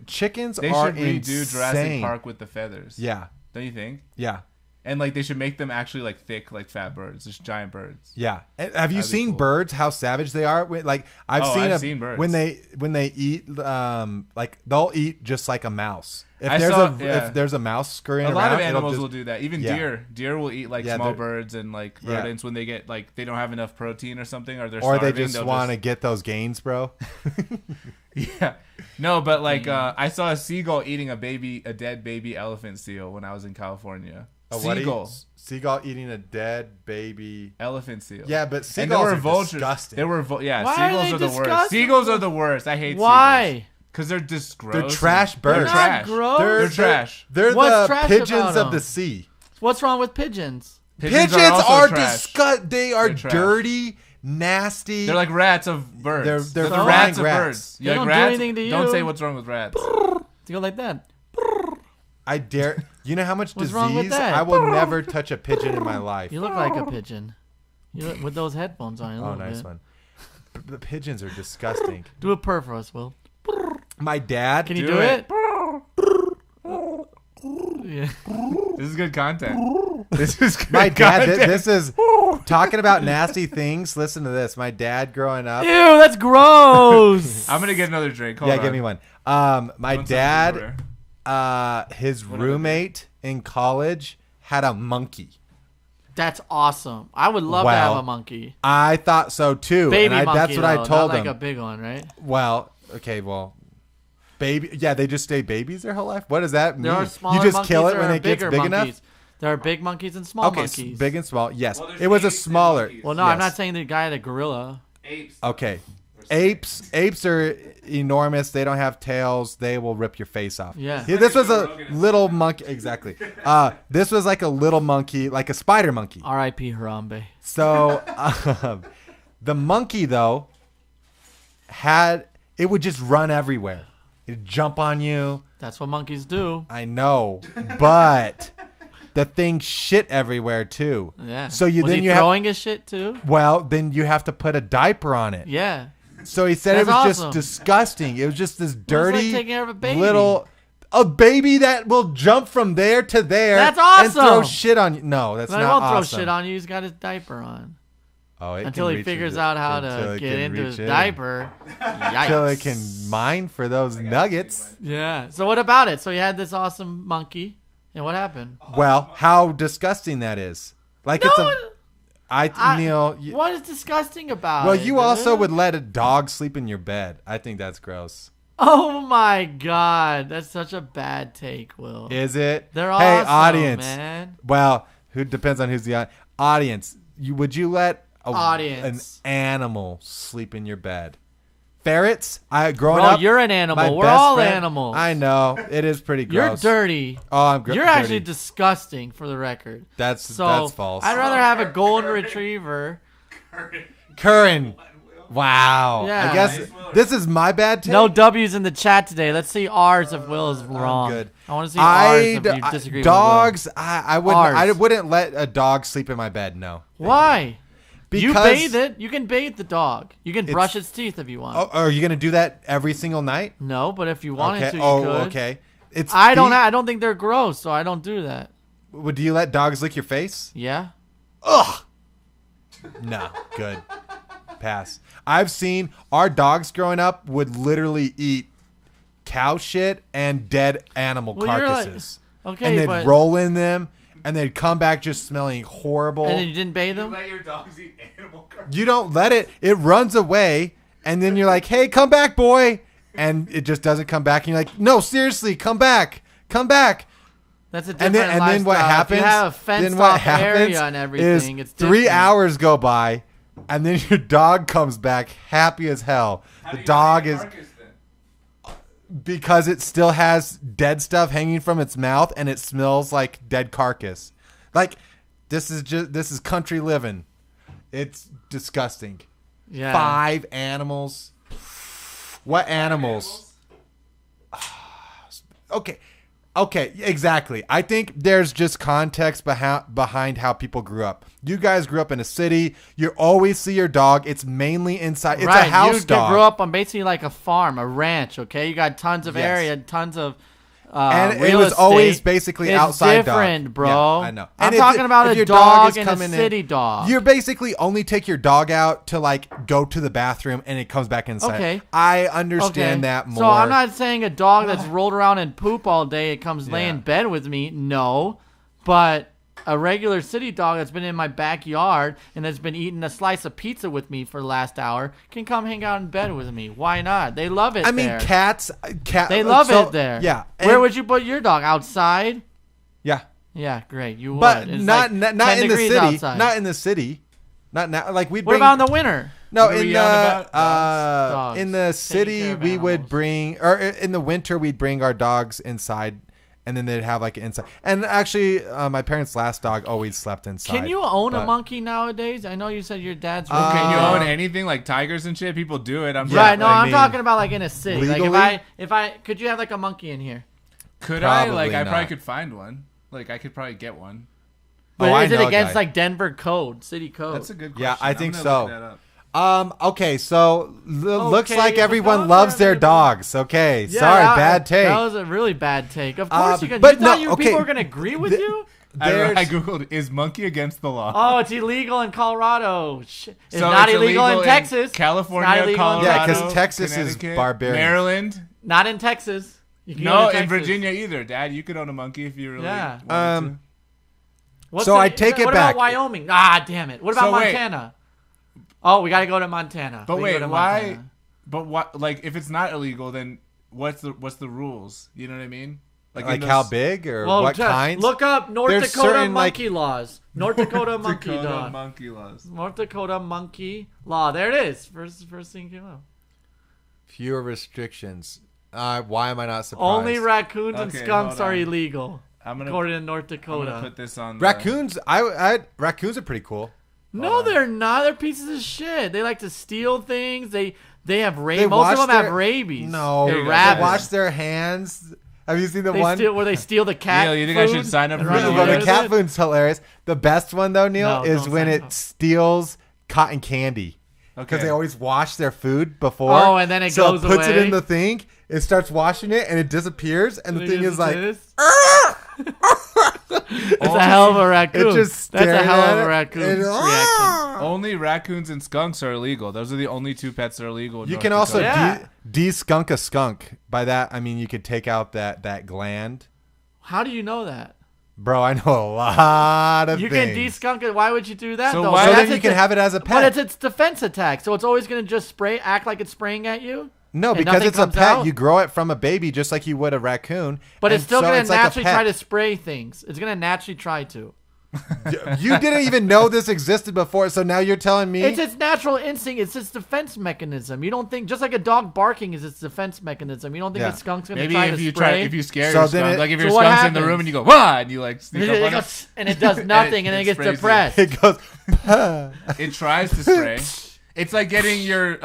chickens They are should redo Jurassic insane. Park with the feathers. Yeah. Don't you think? Yeah. And like they should make them actually like thick, like fat birds, just giant birds. Yeah. And have you That'd be seen cool. birds? How savage they are. Like I've seen birds when they eat. Like they'll eat just like a mouse. If if there's a mouse scurrying around, a lot of it'll animals just- will do that. Even Yeah. deer will eat like Yeah, small they're- birds and like Yeah. rodents when they get like they don't have enough protein or something, or they're or starving. they just want to get those gains, bro. Yeah, no, but like I saw a seagull eating a dead baby elephant seal when I was in California. Seagull eating a dead baby elephant seal. Yeah, but and seagulls there were are vultures. disgusting. There were Why are seagulls they are the worst. disgusting? Seagulls are the worst. I hate Why? seagulls. Because they're just gross. They're trash and- birds. They're Not trash. gross. They're trash. They're What's the trash pigeons about of the them? sea. What's wrong with pigeons? Pigeons also are trash. disgust. They are They're trash. dirty, nasty. They're like rats of birds. They're the flying rats of rats. birds. They You like don't do rats? anything to Don't you. say what's wrong with rats. To go like that. I dare. You know how much What's disease? wrong with that? I will never touch a pigeon in my life. You look like a pigeon. You look, with those headphones on. A Oh, little nice bit. one. The pigeons are disgusting. Do a purr for us, Will. My dad. Can you Do do it. it? Yeah. This is good content. This is good My dad. content. This is talking about nasty things. Listen to this. My dad growing up. Ew, that's gross. I'm gonna get another drink. Hold Yeah, on. give me one. My Don't dad. send it His roommate in college had a monkey. That's awesome. I would love to Well, have a monkey. I thought so too. Baby and monkey, that's what I though, told not him. like a big one, right? Well, okay, well, baby. Yeah, they just stay babies their whole life. What does that mean? There are smaller You just monkeys, kill it there when are it gets bigger big monkeys. enough. There are big monkeys and small Okay, monkeys. big and small. Yes, Well, there's it was a apes and smaller. monkeys. Well, no, I'm Yes. not saying the guy had a gorilla. Apes. Okay, apes are enormous. They don't have tails. They will rip your face off. Yeah. This was a little monkey. Exactly. This was like a little monkey, like a spider monkey. R.I.P. Harambe. So the monkey though it would just run everywhere. It'd jump on you. That's what monkeys do. I know, but the thing shit everywhere too. Yeah. So Was then he you throwing his shit too? then you have to put a diaper on it. Yeah. So he said it was That's just awesome. disgusting. It was just this dirty taking care of a baby. little a baby that will jump from there to there. That's And throw awesome. shit on you. No, that's But not I won't awesome. throw shit on you. He's got his diaper on. Oh, it Until can he reach figures into- out how until to it get can into reach his in. diaper. Yikes. Until it can mine for those nuggets. Yeah. So what about it? So you had this awesome monkey, and what happened? Well, how disgusting that is. Like it's a Neil. What is disgusting about Well, it? you also dude? would let a dog sleep in your bed. I think that's gross. Oh my god, that's such a bad take, Will. Is it? They're hey, awesome, audience. man. Well, who depends on who's the audience. Would you let an Audience. animal sleep in your bed? Ferrets? Growing Bro, up, you're an my animal. We're best all friend- animals. I know it is pretty You're gross. dirty. Oh, I'm You're dirty. actually disgusting, for the record. That's So false. I'd rather have a golden retriever. Curran. Wow. Yeah. I guess this is my bad take. No W's in the chat today. Let's see R's if Will is wrong. good. I want to see R's if you I- disagree dogs. I wouldn't. I Ours. wouldn't let a dog sleep in my bed. No. with Will. Why? You Because bathe it. You can bathe the dog. You can brush its teeth if you want. Oh, are you gonna do that every single night? No, but if you wanted Okay. to, you Oh, could. okay. It's I don't. feet- I don't think they're gross, so I don't do that. Would you let dogs lick your face? Yeah. Ugh. No. Good. Pass. I've seen our dogs growing up would literally eat cow shit and dead animal Well, you're like- carcasses, Okay, and they'd but roll in them, and they'd come back just smelling horrible. and then you didn't bathe them. Let your dogs eat animal carcasses. You don't let it. It runs away, and then you're like, "Hey, come back, boy!" And it just doesn't come back. And you're like, "No, seriously, come back, come back." That's a different And then what lifestyle. happens? If you have a fenced then what off area happens and is everything, it's 3 different. hours go by, and then your dog comes back happy as hell. How The do you dog eat is carcass then? because it still has dead stuff hanging from its mouth, and it smells like dead carcass. Like this is country living. It's disgusting. Yeah. 5 animals. What animals? Okay. Okay, exactly. I think there's just context behind how people grew up. You guys grew up in a city. You always see your dog. It's mainly inside. It's a house you dog. grew up on basically like a farm, a ranch. Okay, you got tons of Yes. area, tons of. And it real was estate. always basically It's outside different, dog. bro. Yeah, I know. I'm And if talking about if a your dog is and a coming in- city dog. You basically only take your dog out to like go to the bathroom and it comes back inside. Okay. I understand that more. So I'm not saying a dog that's rolled around in poop all day, it comes lay in bed with me. No. But a regular city dog that's been in my backyard and that's been eating a slice of pizza with me for the last hour can come hang out in bed with me. Why not? They love it I mean, there. cats. They love so- it there. Yeah. Where and- would you put your dog? Outside? Yeah. Yeah, great. You would. But It's not like not 10 in the degrees city. outside. Not in the city. Not now. Like we'd What bring. about in the winter? No, What are in we the on about? Dogs. in the Taking city care of we would animals. bring, or in the winter we'd bring our dogs inside, and then they'd have like an inside. And actually, my parents' last dog always slept inside. Can you own a but- monkey nowadays? I know you said your dad's. Can you Uh, own anything like tigers and shit? People do it. I'm Yeah, Right, no, I I'm mean, talking about like in a city. legally? Like if I could you have like a monkey in here? Could I? Like, Probably I probably not. could find one. Like, I could probably get one. But I is it know a against guy. like Denver code, city code? That's a good question. Yeah, I I'm think gonna so. look that up. Okay, so looks Okay, like the everyone dogs loves are their available. dogs. Okay, Yeah, sorry, that- bad take. That was a really bad take. Of course you could. but You thought no, okay. people were gonna agree with you? There's- I googled, is monkey against the law? Oh, it's illegal in Colorado. It's So not it's illegal in Texas. California, It's not illegal in Colorado, Yeah, 'cause Texas is Connecticut, barbarian. Maryland. Not in Texas. You can go No, to in Texas. Virginia either. Dad, you could own a monkey if you really Yeah. wanted to. What's So I take it what back. about Wyoming? Ah, damn it. What about So wait. Montana? Oh, we gotta go to Montana. But We wait, go to why? Montana. But what? Like, if it's not illegal, then what's the rules? You know what I mean? like in how those- big or Well, what just kinds? look up North There's Dakota certain, like- monkey laws. North Dakota monkey Dakota law. monkey laws. North Dakota monkey law. There it is. First thing came up. Fewer restrictions. Why am I not surprised? Only raccoons and Okay, skunks hold are on. illegal, I'm gonna according to North I'm Dakota. gonna put this on Raccoons. Raccoons are pretty cool. No, they're not. They're pieces of shit. They like to steal things. They have They rabies. Most of wash them have their- rabies. No, they're Here you go. rabbits. wash their hands. Have you seen the They one? steal where they steal the cat. Neil, you think I should food sign up and for run the- away Well, the with cat it? food's hilarious. The best one though, Neil, No, is don't when sign it up. steals cotton candy. Because Okay. they always wash their food before. Oh, and then it so goes it puts it away. in the thing. It starts washing it, and it disappears. And the thing is like, it's a hell of a raccoon. it just That's a staring hell at of a it, raccoon and- reaction. Only raccoons and skunks are illegal. Those are the only two pets that are illegal. in You North can also Dakota. Yeah. de-skunk a skunk. By that, I mean you could take out that gland. How do you know that? Bro, I know a lot of You things. can de-skunk it. Why would you do that? So though? why- So That's then you can its- have it as a But pet. it's its defense attack, so it's always gonna just act like it's spraying at you. No, and because nothing it's a comes pet. out? You grow it from a baby just like you would a raccoon. But it's and still so gonna it's like a naturally pet. try to spray things. It's gonna naturally try to. You didn't even know this existed before, so now you're telling me It's its natural instinct. It's its defense mechanism. You don't think just like a dog barking is its defense mechanism. You don't think Yeah. a skunk's gonna Maybe try if to you spray? if you scare So your then skunk, it- like if your So what skunk's in the happens? room and you go wah, and you like sneak up on it, and it does nothing, and then it gets sprays you. depressed. it goes. it tries to spray. It's like getting your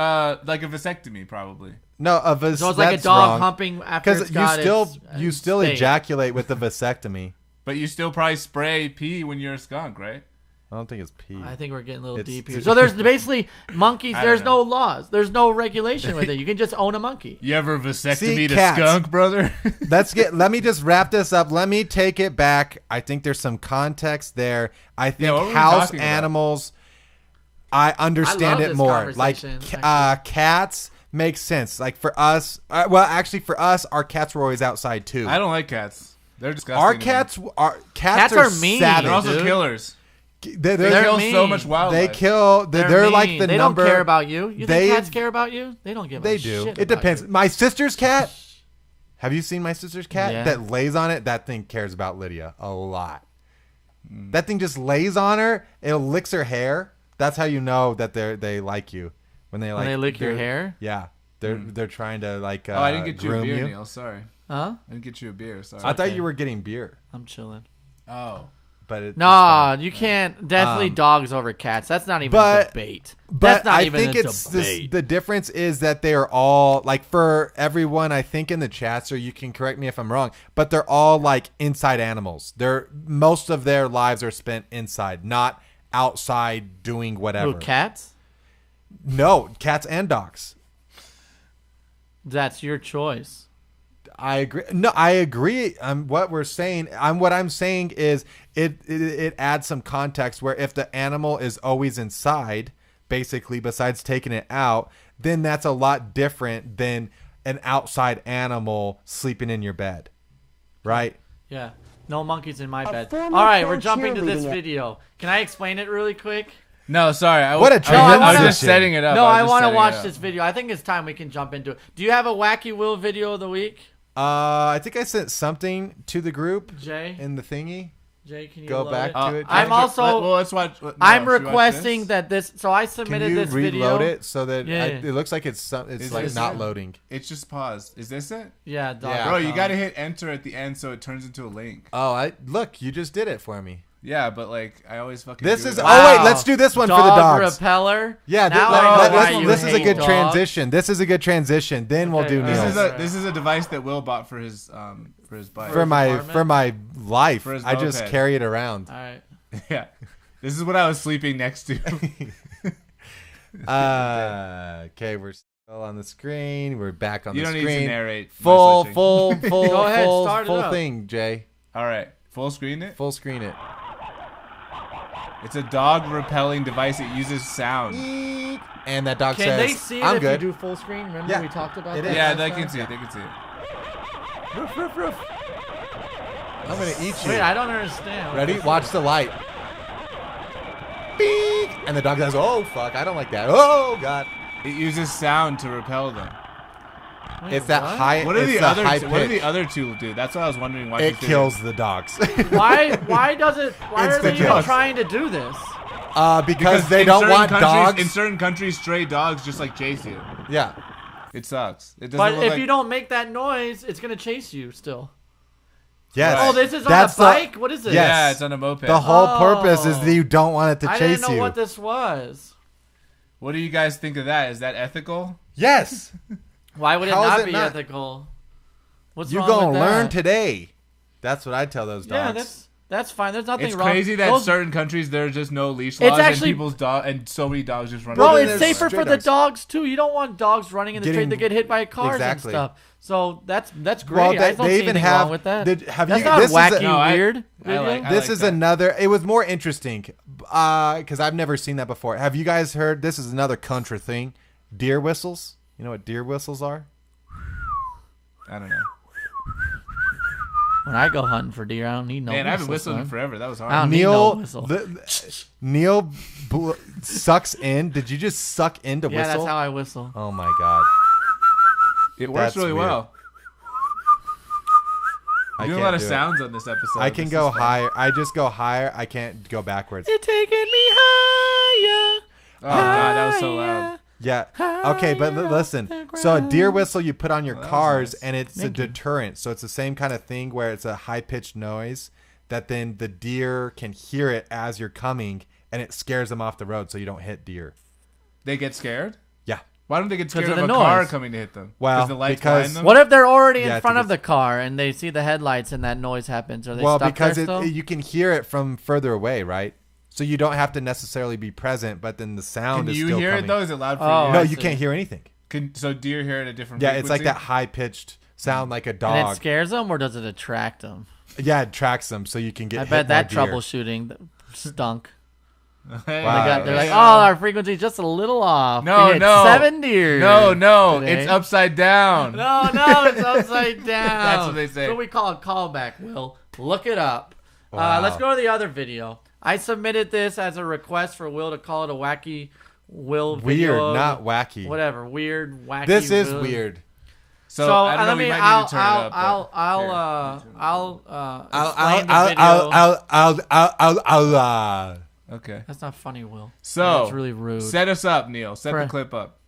like a vasectomy, probably. No, a vas- So it's like a that's dog wrong. humping after Because it's got you its still steak. ejaculate with the vasectomy. But you still probably spray pee when you're a skunk, right? I don't think it's pee. I think we're getting a little It's- deep here. So there's basically monkeys. I don't There's know. no laws. There's no regulation with it. You can just own a monkey. You ever vasectomy See, a cats. skunk, brother? Let me just wrap this up. Let me take it back. I think there's some context there. I think what were we house talking about? animals, I understand I love it this more. Like conversation, cats make sense. Like for us, actually for us, our cats were always outside too. I don't like cats. They're disgusting. Our to me. cats are Cats are mean. savage. They're also dude. killers. They're, They They're kill so mean. much they wildlife. kill. They're like mean. the they number. don't care about you. You they- think cats care about you? They don't give They a do. shit It about depends. you. My sister's cat. Have you seen my sister's cat Yeah. that lays on it? That thing cares about Lydia a lot. That thing just lays on her. It licks her hair. That's how you know that they like you when they When they lick your they're- hair? Yeah, they're trying to like. Oh, I didn't get you a groom beer, Neil. Sorry, Huh? I didn't get you a beer. Sorry. I thought okay. you were getting beer. I'm chilling. Oh, but it's Nah, fine. you can't. Definitely dogs over cats. That's not even but- a debate. But That's not I even think a it's debate. the difference is that they are all like, for everyone, I think in the chats, or you can correct me if I'm wrong, but they're all like inside animals. Most of their lives are spent inside, not outside doing whatever. Ooh, cats? No, cats and dogs. That's your choice. I agree. No, I agree. What we're saying. What I'm saying is it adds some context where if the animal is always inside, basically, besides taking it out, then that's a lot different than an outside animal sleeping in your bed, right? Yeah. No monkeys in my bed. All former right, we're pro jumping to this cheerleading- video. Can I explain it really quick? No, sorry. What a I was transition. just setting it up. No, I was just want to setting it watch up. this video. I think it's time we can jump into it. Do you have a Wacky Will video of the week, I think I sent something to the group Jay? in the thingy. Jay, can you Go load back it? to it, I'm Jay. also. Well, let's watch. No, I'm should we watch requesting this? that this. So I Can submitted you this reload video. it so that Yeah. it looks like it's Is like this not it? loading? It's just paused. Is this it? Yeah, dog. Yeah. Bro, you gotta hit enter at the end so it turns into a link. Oh, look, you just did it for me. Yeah, but like I always fucking. This do is. it. Oh wait, let's do this one for the Dog dogs. repeller. Yeah, Now let- I know let- why let's- you this is a hate good dogs. transition. This is a good transition. Then we'll Okay, do alright. Neil's. This is a device that Will bought for his bike. For my apartment? life. For his I just moped. carry it around. All right. Yeah, this is what I was sleeping next to. Okay, we're still on the screen. We're back on You the don't screen. need to narrate. by Full switching. Go ahead, start it full up. thing, Jay. All right, full screen it. Full screen it. It's a dog repelling device. It uses sound. And that dog Can says, they see it "I'm if good." you do full screen? Remember Yeah, we talked about it that? is. Yeah, last they time? can see it. They can see it. Roof, roof, roof. I'm gonna eat you. Wait, I don't understand. Ready? Watch the light. Beep. And the dog goes, "Oh fuck, I don't like that. Oh god." It uses sound to repel them. Wait, It's that what? high. What do it's the the other? high What do the pitch. other two do? That's what I was wondering. Why It kills the dogs. Why does it? Why It's are they the even dogs. trying to do this? Because they in don't certain want countries, dogs. In certain countries, stray dogs just like chase you. Yeah. It sucks. It doesn't But look if like, you don't make that noise, it's gonna chase you still. Yes. Oh, this is on That's a bike. What is this? Yes. Yeah, it's on a moped. The whole purpose is Oh. that you don't want it to I chase didn't know you. what this was. What do you guys think of that? Is that ethical? Yes. Why would it How is not it be not? ethical? What's You're wrong gonna with learn that? today. That's what I tell those dogs. Yeah, that's fine. There's nothing It's wrong. crazy that Those- certain countries there's just no leash It's laws actually- and people's dog and so many dogs just run. Bro, Well, then it's there's safer stray for the dogs. dogs too. You don't want dogs running in the street Getting- that get hit by cars Exactly. and stuff. So that's great. Well, I they- just don't they see even anything have- wrong with that. have that's you- not this is a- wacky No, weird. I video. like- This is that. another. It was more interesting because I've never seen that before. Have you guys heard? This is another contra thing. Deer whistles. You know what deer whistles are? I don't know. When I go hunting for deer, I don't need no. Man, I haven't whistle, whistled in son. forever. That was I don't hard. need no Neil. whistle. Neil sucks in. Did you just suck in to Yeah, whistle? that's how I whistle. Oh my god. It works That's really weird. well. I Doing a can't lot of do it. sounds on this episode. I can This go is fun. higher. I just go higher. I can't go backwards. You're taking me higher. Oh god, that was so loud. Yeah. Okay, but listen. So a deer whistle you put on your that was cars, nice. and it's a deterrent. So it's the same kind of thing where it's a high pitched noise that then the deer can hear it as you're coming, and it scares them off the road, so you don't hit deer. They get scared? Yeah. Why don't they get scared of of the a car noise. coming to hit them? Well, the lights because- blind them? What if they're already Yeah, in to front get- of the car and they see the headlights and that noise happens? Are they Well, stuck because there still? you can hear it from further away, right? So you don't have to necessarily be present, but then the sound Can is you still hear coming. it though? Is it loud for Oh, you? No, I you see. can't hear anything. So deer hear it at a different Yeah, it's like frequency? that high pitched sound like a and it dog. scares them, or does it attract them? Yeah, it tracks them so you can get I hit bet that more deer. troubleshooting stunk. Hey, Wow. They're like, oh, our frequency's just a little off. No, We hit no. 7 deer. No, today. it's upside down. No, it's upside down. That's what they say. That's what we call a callback, Will. Look it up. Wow. Let's go to the other video. I submitted this as a request for Will to call it a wacky Will video. Weird, of- not wacky. Whatever, weird, wacky. This is Will. weird. So, I don't know, let we me. might I'll need to turn it up. explain the video. Okay. That's not funny, Will. So, That's really rude. set us up, Neil. Set the Pre- clip up.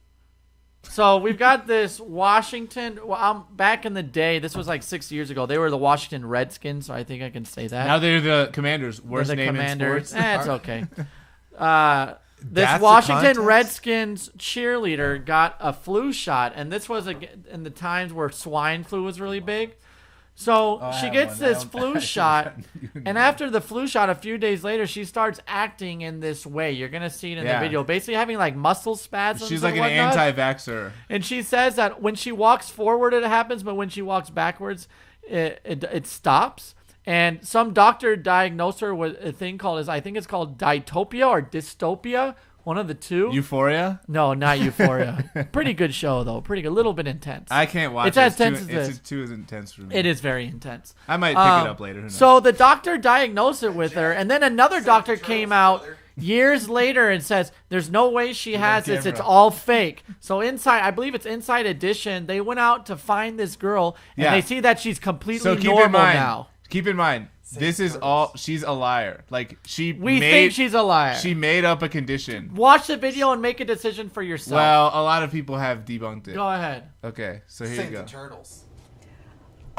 So we've got this Washington. Well, back in the day, this was like 6 years ago. They were the Washington Redskins, so I think I can say that. Now they're the Commanders. Worst They're the name Commanders. in sports. It's okay. This That's the Washington context? Redskins cheerleader got a flu shot, and this was in the times where swine flu was really big. So I she have gets one. I this don't- flu shot, and after the flu shot, a few days later, she starts acting in this way. You're gonna see it in the Yeah. video, basically having like muscle spasms. She's and like an whatnot. anti-vaxxer. And she says that when she walks forward, it happens, but when she walks backwards, it stops. And some doctor diagnosed her with a thing called, I think it's called ditopia or dystopia, one of the two. Euphoria? No, not Euphoria. Pretty good show though. Pretty good. A little bit intense. I can't watch It's it. as tense as It's this. too intense for me. It is very intense. I might pick it up later. Who knows? So the doctor diagnosed it with her, and then another doctor came out years later and says, there's no way she has this. It's all fake. So inside, I believe it's Inside Edition, they went out to find this girl, and Yeah. they see that she's completely So keep normal in mind, now. Keep in mind, this is all. She's a liar. Like We think she's a liar. She made up a condition. Watch the video and make a decision for yourself. Well, a lot of people have debunked it. Go ahead. Okay, so here you go. Turtles.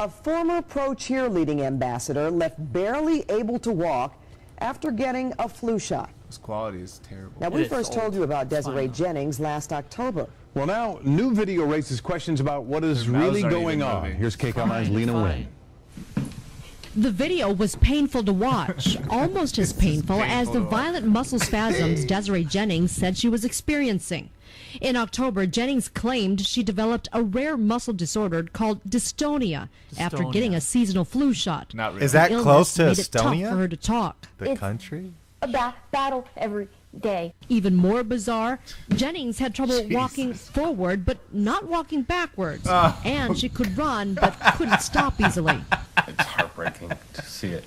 A former pro cheerleading ambassador left barely able to walk after getting a flu shot. This quality is terrible. Now, we is first old. told you about Desiree fine, Jennings last October. Well, now, new video raises questions about what is Their mouths really aren't going even on. moving. Here's KCAL9's Lena Fine. Wynn. The video was painful to watch, almost as painful as the to watch. violent muscle spasms Desiree Jennings said she was experiencing. In October, Jennings claimed she developed a rare muscle disorder called dystonia after Dystonia. getting a seasonal flu shot. Not really. Is that Illness close to made it tough for Estonia? her to talk. The country? a battle every day. Even more bizarre, Jennings had trouble walking forward but not walking backwards. And she could run but couldn't stop easily. It's heartbreaking to see it.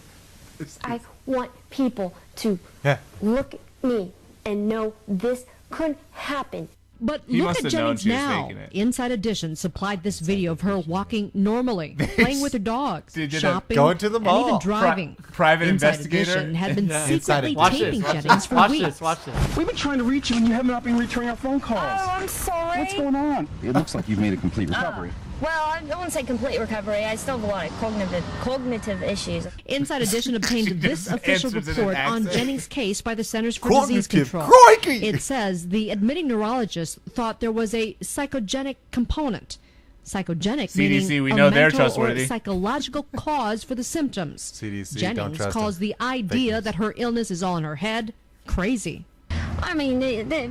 I want people to Yeah. look at me and know this couldn't happen. But He look must at have known Jennings she was now. faking it. Inside Edition supplied this video of her walking normally, playing with her dogs, They did a- shopping, Going to the and mall. even driving. Private Inside investigator? Edition had been Yeah. secretly Watch taping this. Jennings for Watch weeks. this. Watch this. We've been trying to reach you and you have not been returning our phone calls. I'm sorry. What's going on? It looks like you've made a complete recovery. Well, I don't want to say complete recovery. I still have a lot of cognitive issues. Inside Edition obtained She this just official answers in an report on accent. Jennings' case by the Centers for Disease Cognitive. Control. Crikey! It says the admitting neurologist thought there was a psychogenic component. Psychogenic CDC, meaning we a know they're mental trustworthy. or psychological cause for the symptoms. CDC, don't Jennings trust calls them. the idea news. that her illness is all in her head crazy. I mean,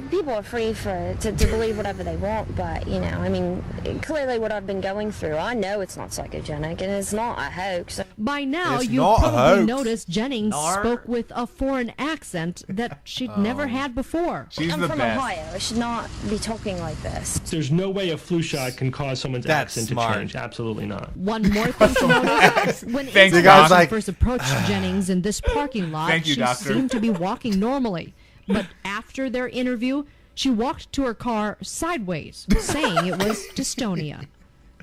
people are free to believe whatever they want, but, you know, I mean, clearly what I've been going through, I know it's not psychogenic, and it's not a hoax. By now, It's you've not a probably hoax. noticed Jennings Nar. spoke with a foreign accent that she'd never had before. She's I'm the from best. Ohio. I should not be talking like this. There's no way a flu shot can cause someone's That's accent smart. to change. Absolutely not. One more thing to notice, when Thanks, Inside Doc. Edition Like- first approached Jennings in this parking lot, Thank you, she doctor. seemed to be walking normally. But after their interview, she walked to her car sideways, saying it was dystonia.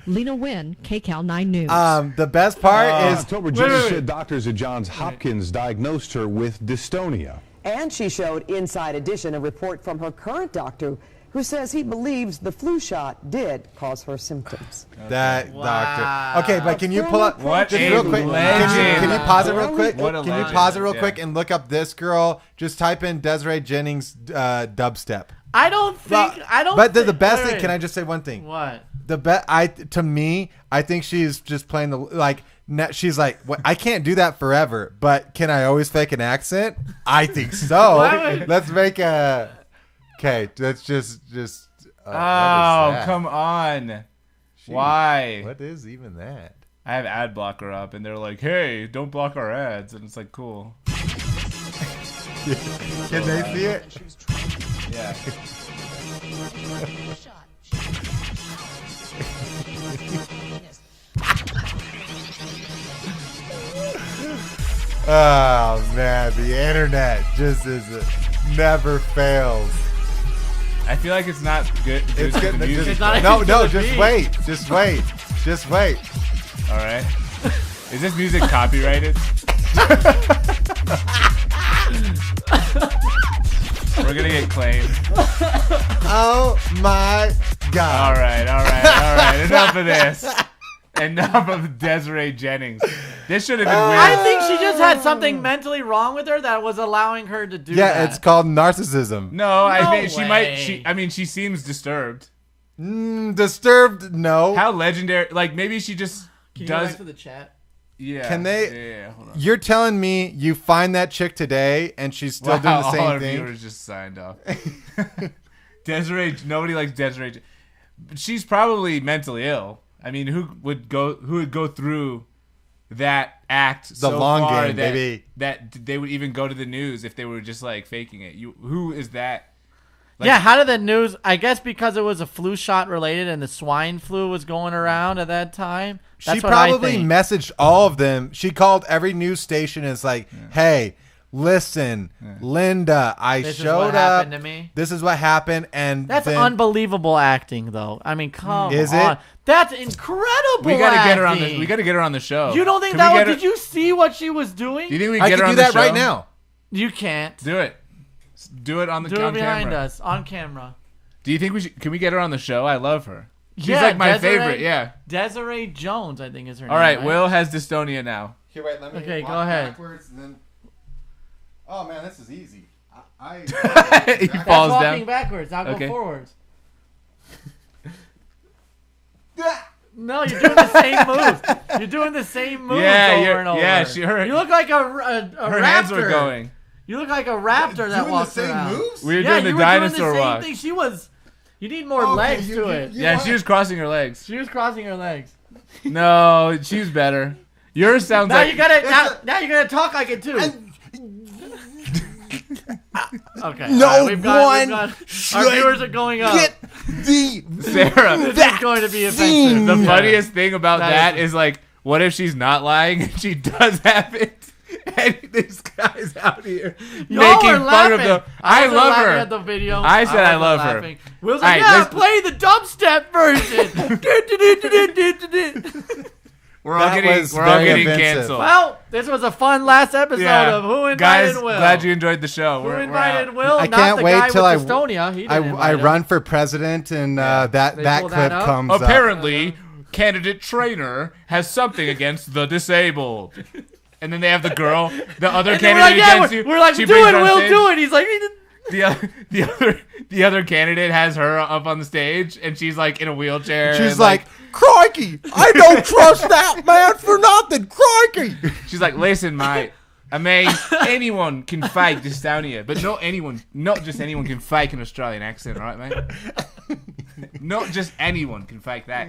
Lena Wynn, KCAL 9 News. The best part In is October, Jennings said doctors at Johns Hopkins diagnosed her with dystonia. And she showed Inside Edition a report from her current doctor who says he believes the flu shot did cause her symptoms. that Wow. doctor. Okay, but can you pull up What just a real quick? legend. Can you pause it real quick? What a Can you legend, pause it real yeah. quick and look up this girl? Just type in Desiree Jennings dubstep. I don't think. But the think- best wait, thing. wait. Can I just say one thing? What? To me, I think she's just playing the like. She's like, "What- I can't do that forever, but can I always fake an accent? I think so. Why? Let's make a. Okay, let's just. what is Oh, that? come on. Why? What is even that? I have ad blocker up, and they're like, hey, don't block our ads. And it's like, cool. Can they see it? Yeah. Oh man, the internet just never fails. I feel like it's not good. It's with good. the music. It's not- No, It's no, gonna just be. wait, just wait, just wait. All right. Is this music copyrighted? We're gonna get claimed. Oh my God. All right. Enough of this. Enough of Desiree Jennings. This should have been weird. I think she just had something mentally wrong with her that was allowing her to do that. Yeah, it's called narcissism. No, I No think she way. might. She seems disturbed. Disturbed? No. How legendary? Like maybe she just Can you does. go back to the chat? Yeah. Can they? Yeah. Hold on. You're telling me you find that chick today and she's still doing the all same our thing? viewers just signed off. Desiree. Nobody likes Desiree. But she's probably mentally ill. I mean, who would go through that act so long far game, that, baby. that they would even go to the news if they were just like faking it? Who is that? Like, Yeah, how did the news? I guess because it was a flu shot related and the swine flu was going around at that time. That's She what I probably think. messaged all of them. She called every news station and it's like, hey, listen, Linda, I This is showed what up. happened to me. This is what happened. And That's then, unbelievable acting, though. I mean, come Is on. it? That's incredible. we gotta get her on acting. the. We gotta get her on the show. You don't think Can that we was? get her- Did you see what she was doing? Do you think we I get could her do on the that show? right now. You can't. Do it. Do it on the Do it on behind camera. us on camera. Do you think we should? Can we get her on the show? I love her. She's Yeah, like my Desiree- favorite. Yeah. Desiree Jones, I think is her name. All right. Will has dystonia now. Here, wait, let me Okay, walk go ahead. backwards and then... Oh, man, this is easy. He That's falls walking down. backwards. Now Okay. go forwards. No, you're doing the same moves. You're doing the same moves Yeah, over you're- and over. yeah, her- You look like a Her raptor. hands were going. You look like a raptor that Doing walks the same around. moves? We were Yeah, doing the you dinosaur were doing the walk. same thing. She was. You need more Okay, legs you- to you- it. you- Yeah, she was crossing her legs. She was crossing her legs. No, she's better. Yours sounds Now like you gotta now you gotta talk like it too. Okay. No all right, we've one got, our should viewers are going up. Get the Sarah. This is going to be vaccine. offensive. The funniest thing about That that is- is like, what if she's not lying and she does have it? And this guy's out here Y'all making are fun laughing. of the. I I wasn't love laughing her. at the video. I said I wasn't love her. laughing. Will's All like, right, yeah, let's- play the dubstep version. We're all That getting was we're all very getting offensive. canceled. Well, this was a fun last episode of Who Invited guys, Will. glad you enjoyed the show. Who We're invited out. Will? I Not can't the wait guy till with Dystonia. He didn't I invite him. run for president and that They that pull clip that up? comes up. Apparently, candidate trainer has something against the disabled. And then they have the girl, the other And then candidate against you. we're like, she do brings it, her on Will, stage. do it. He's like, The other candidate has her up on the stage, and she's like in a wheelchair. She's and, like, crikey, I don't trust that man for nothing, crikey. she's like, listen, mate. I mean, anyone can fake dystonia, but not just anyone can fake an Australian accent, right, mate? Not just anyone can fake that.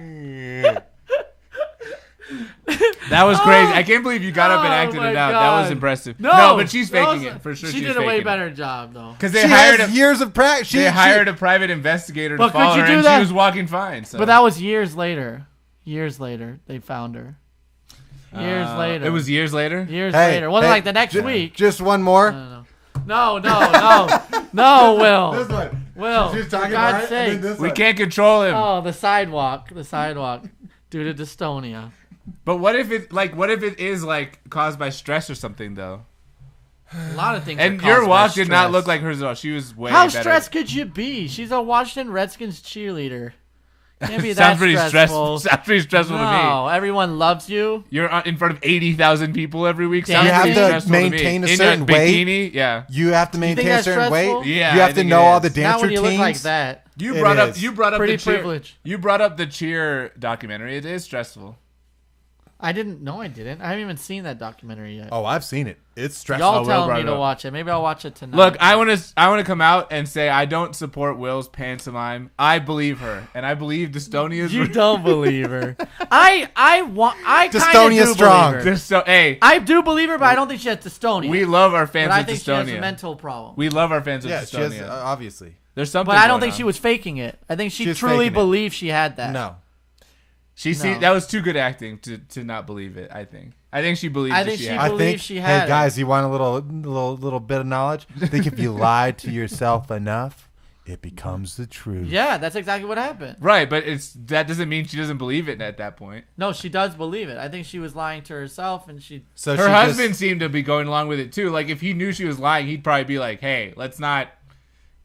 That was crazy. I can't believe you got up and acted my it out. That God. was impressive. No, but she's that faking was- it for sure. She she's did a way faking better job, though. because She they hired has a years of practice. they hired a private investigator to But could follow you her, do and that? she was walking fine. So. But that was years later. Years later, they found her. Years later. It was years later. Years Hey, later. It wasn't hey, like the next week. Just one more. No, Will. This one. Will. She's For talking God's about it, and then sake. this We one. can't control him. Oh, the sidewalk. Due to dystonia. But what if it is like caused by stress or something though? A lot of things. And are your caused by walk did not stress. look like hers at all. She was way How better. stressed could you be? She's a Washington Redskins cheerleader. Can't be that Sounds pretty stressful. Sounds pretty stressful to me. No, everyone loves you. You're in front of 80,000 people every week. Yeah, Sounds you have pretty to stressful to me. maintain a In certain weight. bikini, yeah. You have to maintain a that's certain stressful? weight. Yeah, You I have to think know it all is. the Not dance when you routines. look like that. You It brought up is. you brought up Pretty the cheer. privilege. You brought up the cheer documentary. It is stressful. I didn't. No, I didn't. I haven't even seen that documentary yet. Oh, I've seen it. It's stressful. Y'all Will telling brought me it to up. watch it. Maybe I'll watch it tonight. Look, I want to come out and say I don't support Will's pantomime. I believe her, and I believe Dystonia's. You don't believe her. I kind of Dystonia do strong. believe her. Hey, I do believe her, but I don't think she has dystonia. we love our fans but I of think she has a Dystonia. mental problem. We love our fans of Yeah, she has, Dystonia. obviously. There's something. But I don't going think on. she was faking it. I think she She's truly faking it. believed she had that. No. No. That was too good acting to not believe it. I think she believed. I that think she she had I it. believe think, she had hey it. guys, you want a little bit of knowledge? I think if you lie to yourself enough, it becomes the truth. Yeah, that's exactly what happened. Right, but that doesn't mean she doesn't believe it at that point. No, she does believe it. I think she was lying to herself, and she. So Her she husband just, seemed to be going along with it too. Like if he knew she was lying, he'd probably be like, "Hey, let's not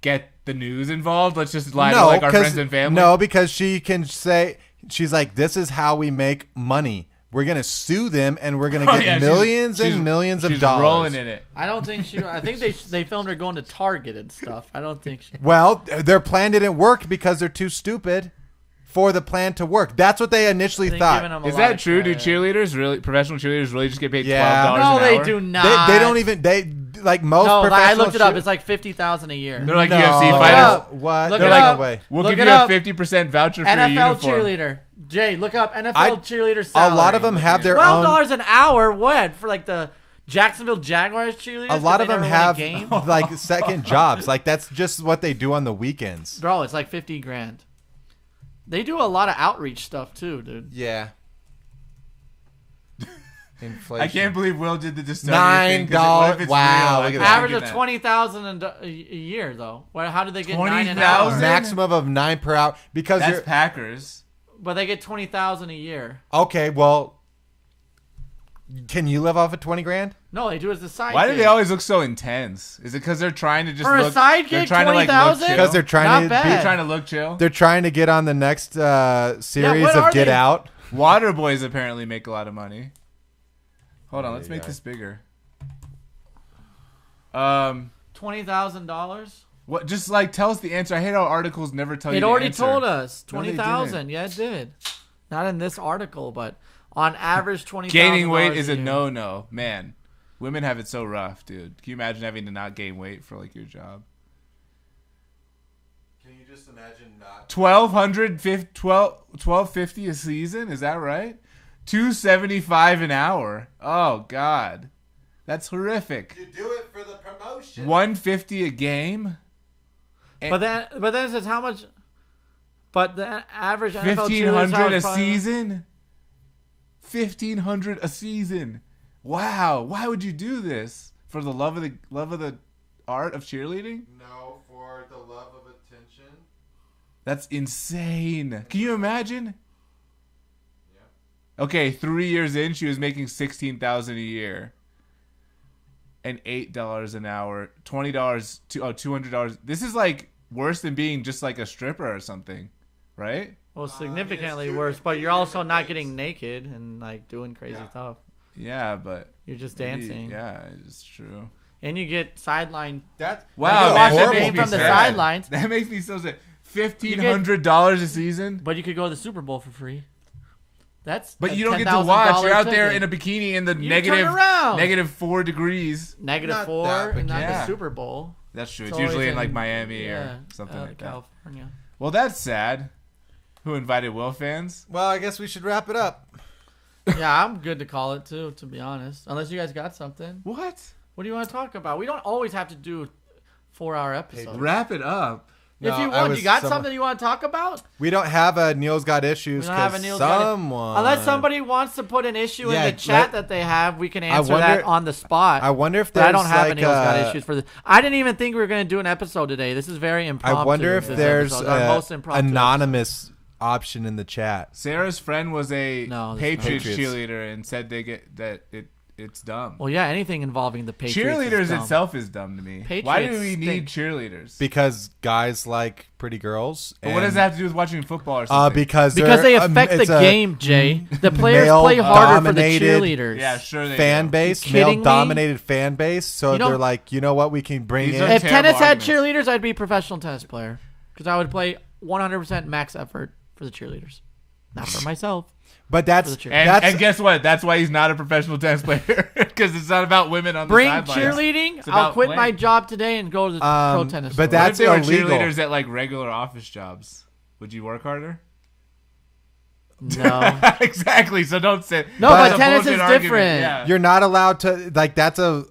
get the news involved. Let's just lie to like our friends and family. No, because she can say, she's like, this is how we make money. We're gonna sue them, and we're gonna get millions and millions of dollars. Rolling in it. I don't think she. I think they filmed her going to Target and stuff. I don't think she. Well, their plan didn't work because they're too stupid for the plan to work. That's what they initially thought. Is that true? Do cheerleaders really, professional cheerleaders really just get paid $12 an hour? No, they do not. They don't even. They like most. No, professional I looked it up. It's like $50,000 a year. They're like UFC fighters. What? Look They're it like, up. no way. We'll give you a 50% voucher for your NFL uniform. cheerleader. Jay, look up NFL cheerleader salary. A lot of them have their $12 an hour. What for? Like the Jacksonville Jaguars cheerleaders. A lot of them have game? like second jobs. Like that's just what they do on the weekends. Bro, it's like $50,000. They do a lot of outreach stuff too, dude. Yeah. Inflation. I can't believe Will did the dystonia $9. Wow. Look at that. Average of $20,000 a year, though. How do they get 20,000? $9 an hour? Maximum of $9 per hour because that's you're Packers. But they get $20,000 a year. Okay, well, can you live off of $20,000? No, they do as a side. Why do gig. they always look so intense? Is it because they're trying to just For look? a side They're gig, trying to like look 20,000? chill. Because they're trying They're trying to look chill. They're trying to get on the next series what of are Get they? Out. Water boys apparently make a lot of money. Hold on, let's make this bigger. $20,000. What? Just like tell us the answer. I hate how articles never tell you. It the already answer. told us No, they 20,000. Yeah, it did. Not in this article, but on average 20,000. Gaining weight is a no-no, man. Women have it so rough, dude. Can you imagine having to not gain weight for like your job? Can you just imagine not? $1,250 a season? Is that right? $275 an hour. Oh God, that's horrific. You do it for the promotion. $150 a game. But then it says how much. But the average NFL $1,500 a probably, season. $1,500 a season. Wow. Why would you do this? For the love of the art of cheerleading? No, for the love of attention. That's insane. Can you imagine? Okay, 3 years in, she was making $16,000 a year, and $8 an hour, $20 to $200. This is like worse than being just like a stripper or something, right? Well, significantly worse. But you're also not getting naked and like doing crazy stuff. Yeah, but You're just maybe- dancing. Yeah, it's true. And you get sideline. Wow, you man, watch the that game makes me from the sad. sidelines. That makes me so sad. $1,500 a season. But you could go to the Super Bowl for free. But you don't get to watch. You're out there in a ticket. bikini in the You negative turn around. -4 degrees. -4 and not Yeah. the Super Bowl. That's true. It's always usually in like Miami or something like that. California. Well, that's sad. Who invited Will fans? Well, I guess we should wrap it up. Yeah, I'm good to call it too, to be honest. Unless you guys got something. What? What do you want to talk about? We don't always have to do 4-hour episodes. Wrap it up. If you want, you got something you want to talk about? We don't have a Neil's Got We Issues don't have a because Neil's Got It- someone... Unless somebody wants to put an issue Yeah, in the chat that they have, we can answer wonder- that on the spot. I wonder if But I don't there's, have a like, Neil's Got Issues for this. I didn't even think we were going to do an episode today. This is very impromptu. I wonder if this there's episode. Our most an impromptu anonymous option in the chat. Sarah's friend was a No, there's Patriots no. cheerleader and said it's dumb. Well, yeah, anything involving the Patriots. Cheerleaders is dumb. itself is dumb to me. Why do Patriots we need stink. cheerleaders? Because guys like pretty girls. But what does and- that have to do with watching football or something? Because they they're, affect it's the a game, Jay. The players play harder for the male-dominated cheerleaders. Yeah, sure they fan do. base, You kidding me? male-dominated fan base. So You know- they're like, you know what, we can bring These in. are If terrible tennis had arguments. cheerleaders, I'd be a professional tennis player because I would play 100% max effort for the cheerleaders, not for myself. But that's For the cheerleaders. that's And guess what? That's why he's not a professional tennis player because it's not about women on the Bring sidelines. cheerleading. It's I'll about quit my playing. job today and go to the pro tennis. but store. What that's if they were illegal. cheerleaders at like regular office jobs? Would you work harder? no. Exactly. So don't say No, that's but a tennis bullshit is argument. different. Yeah. You're not allowed to like. That's a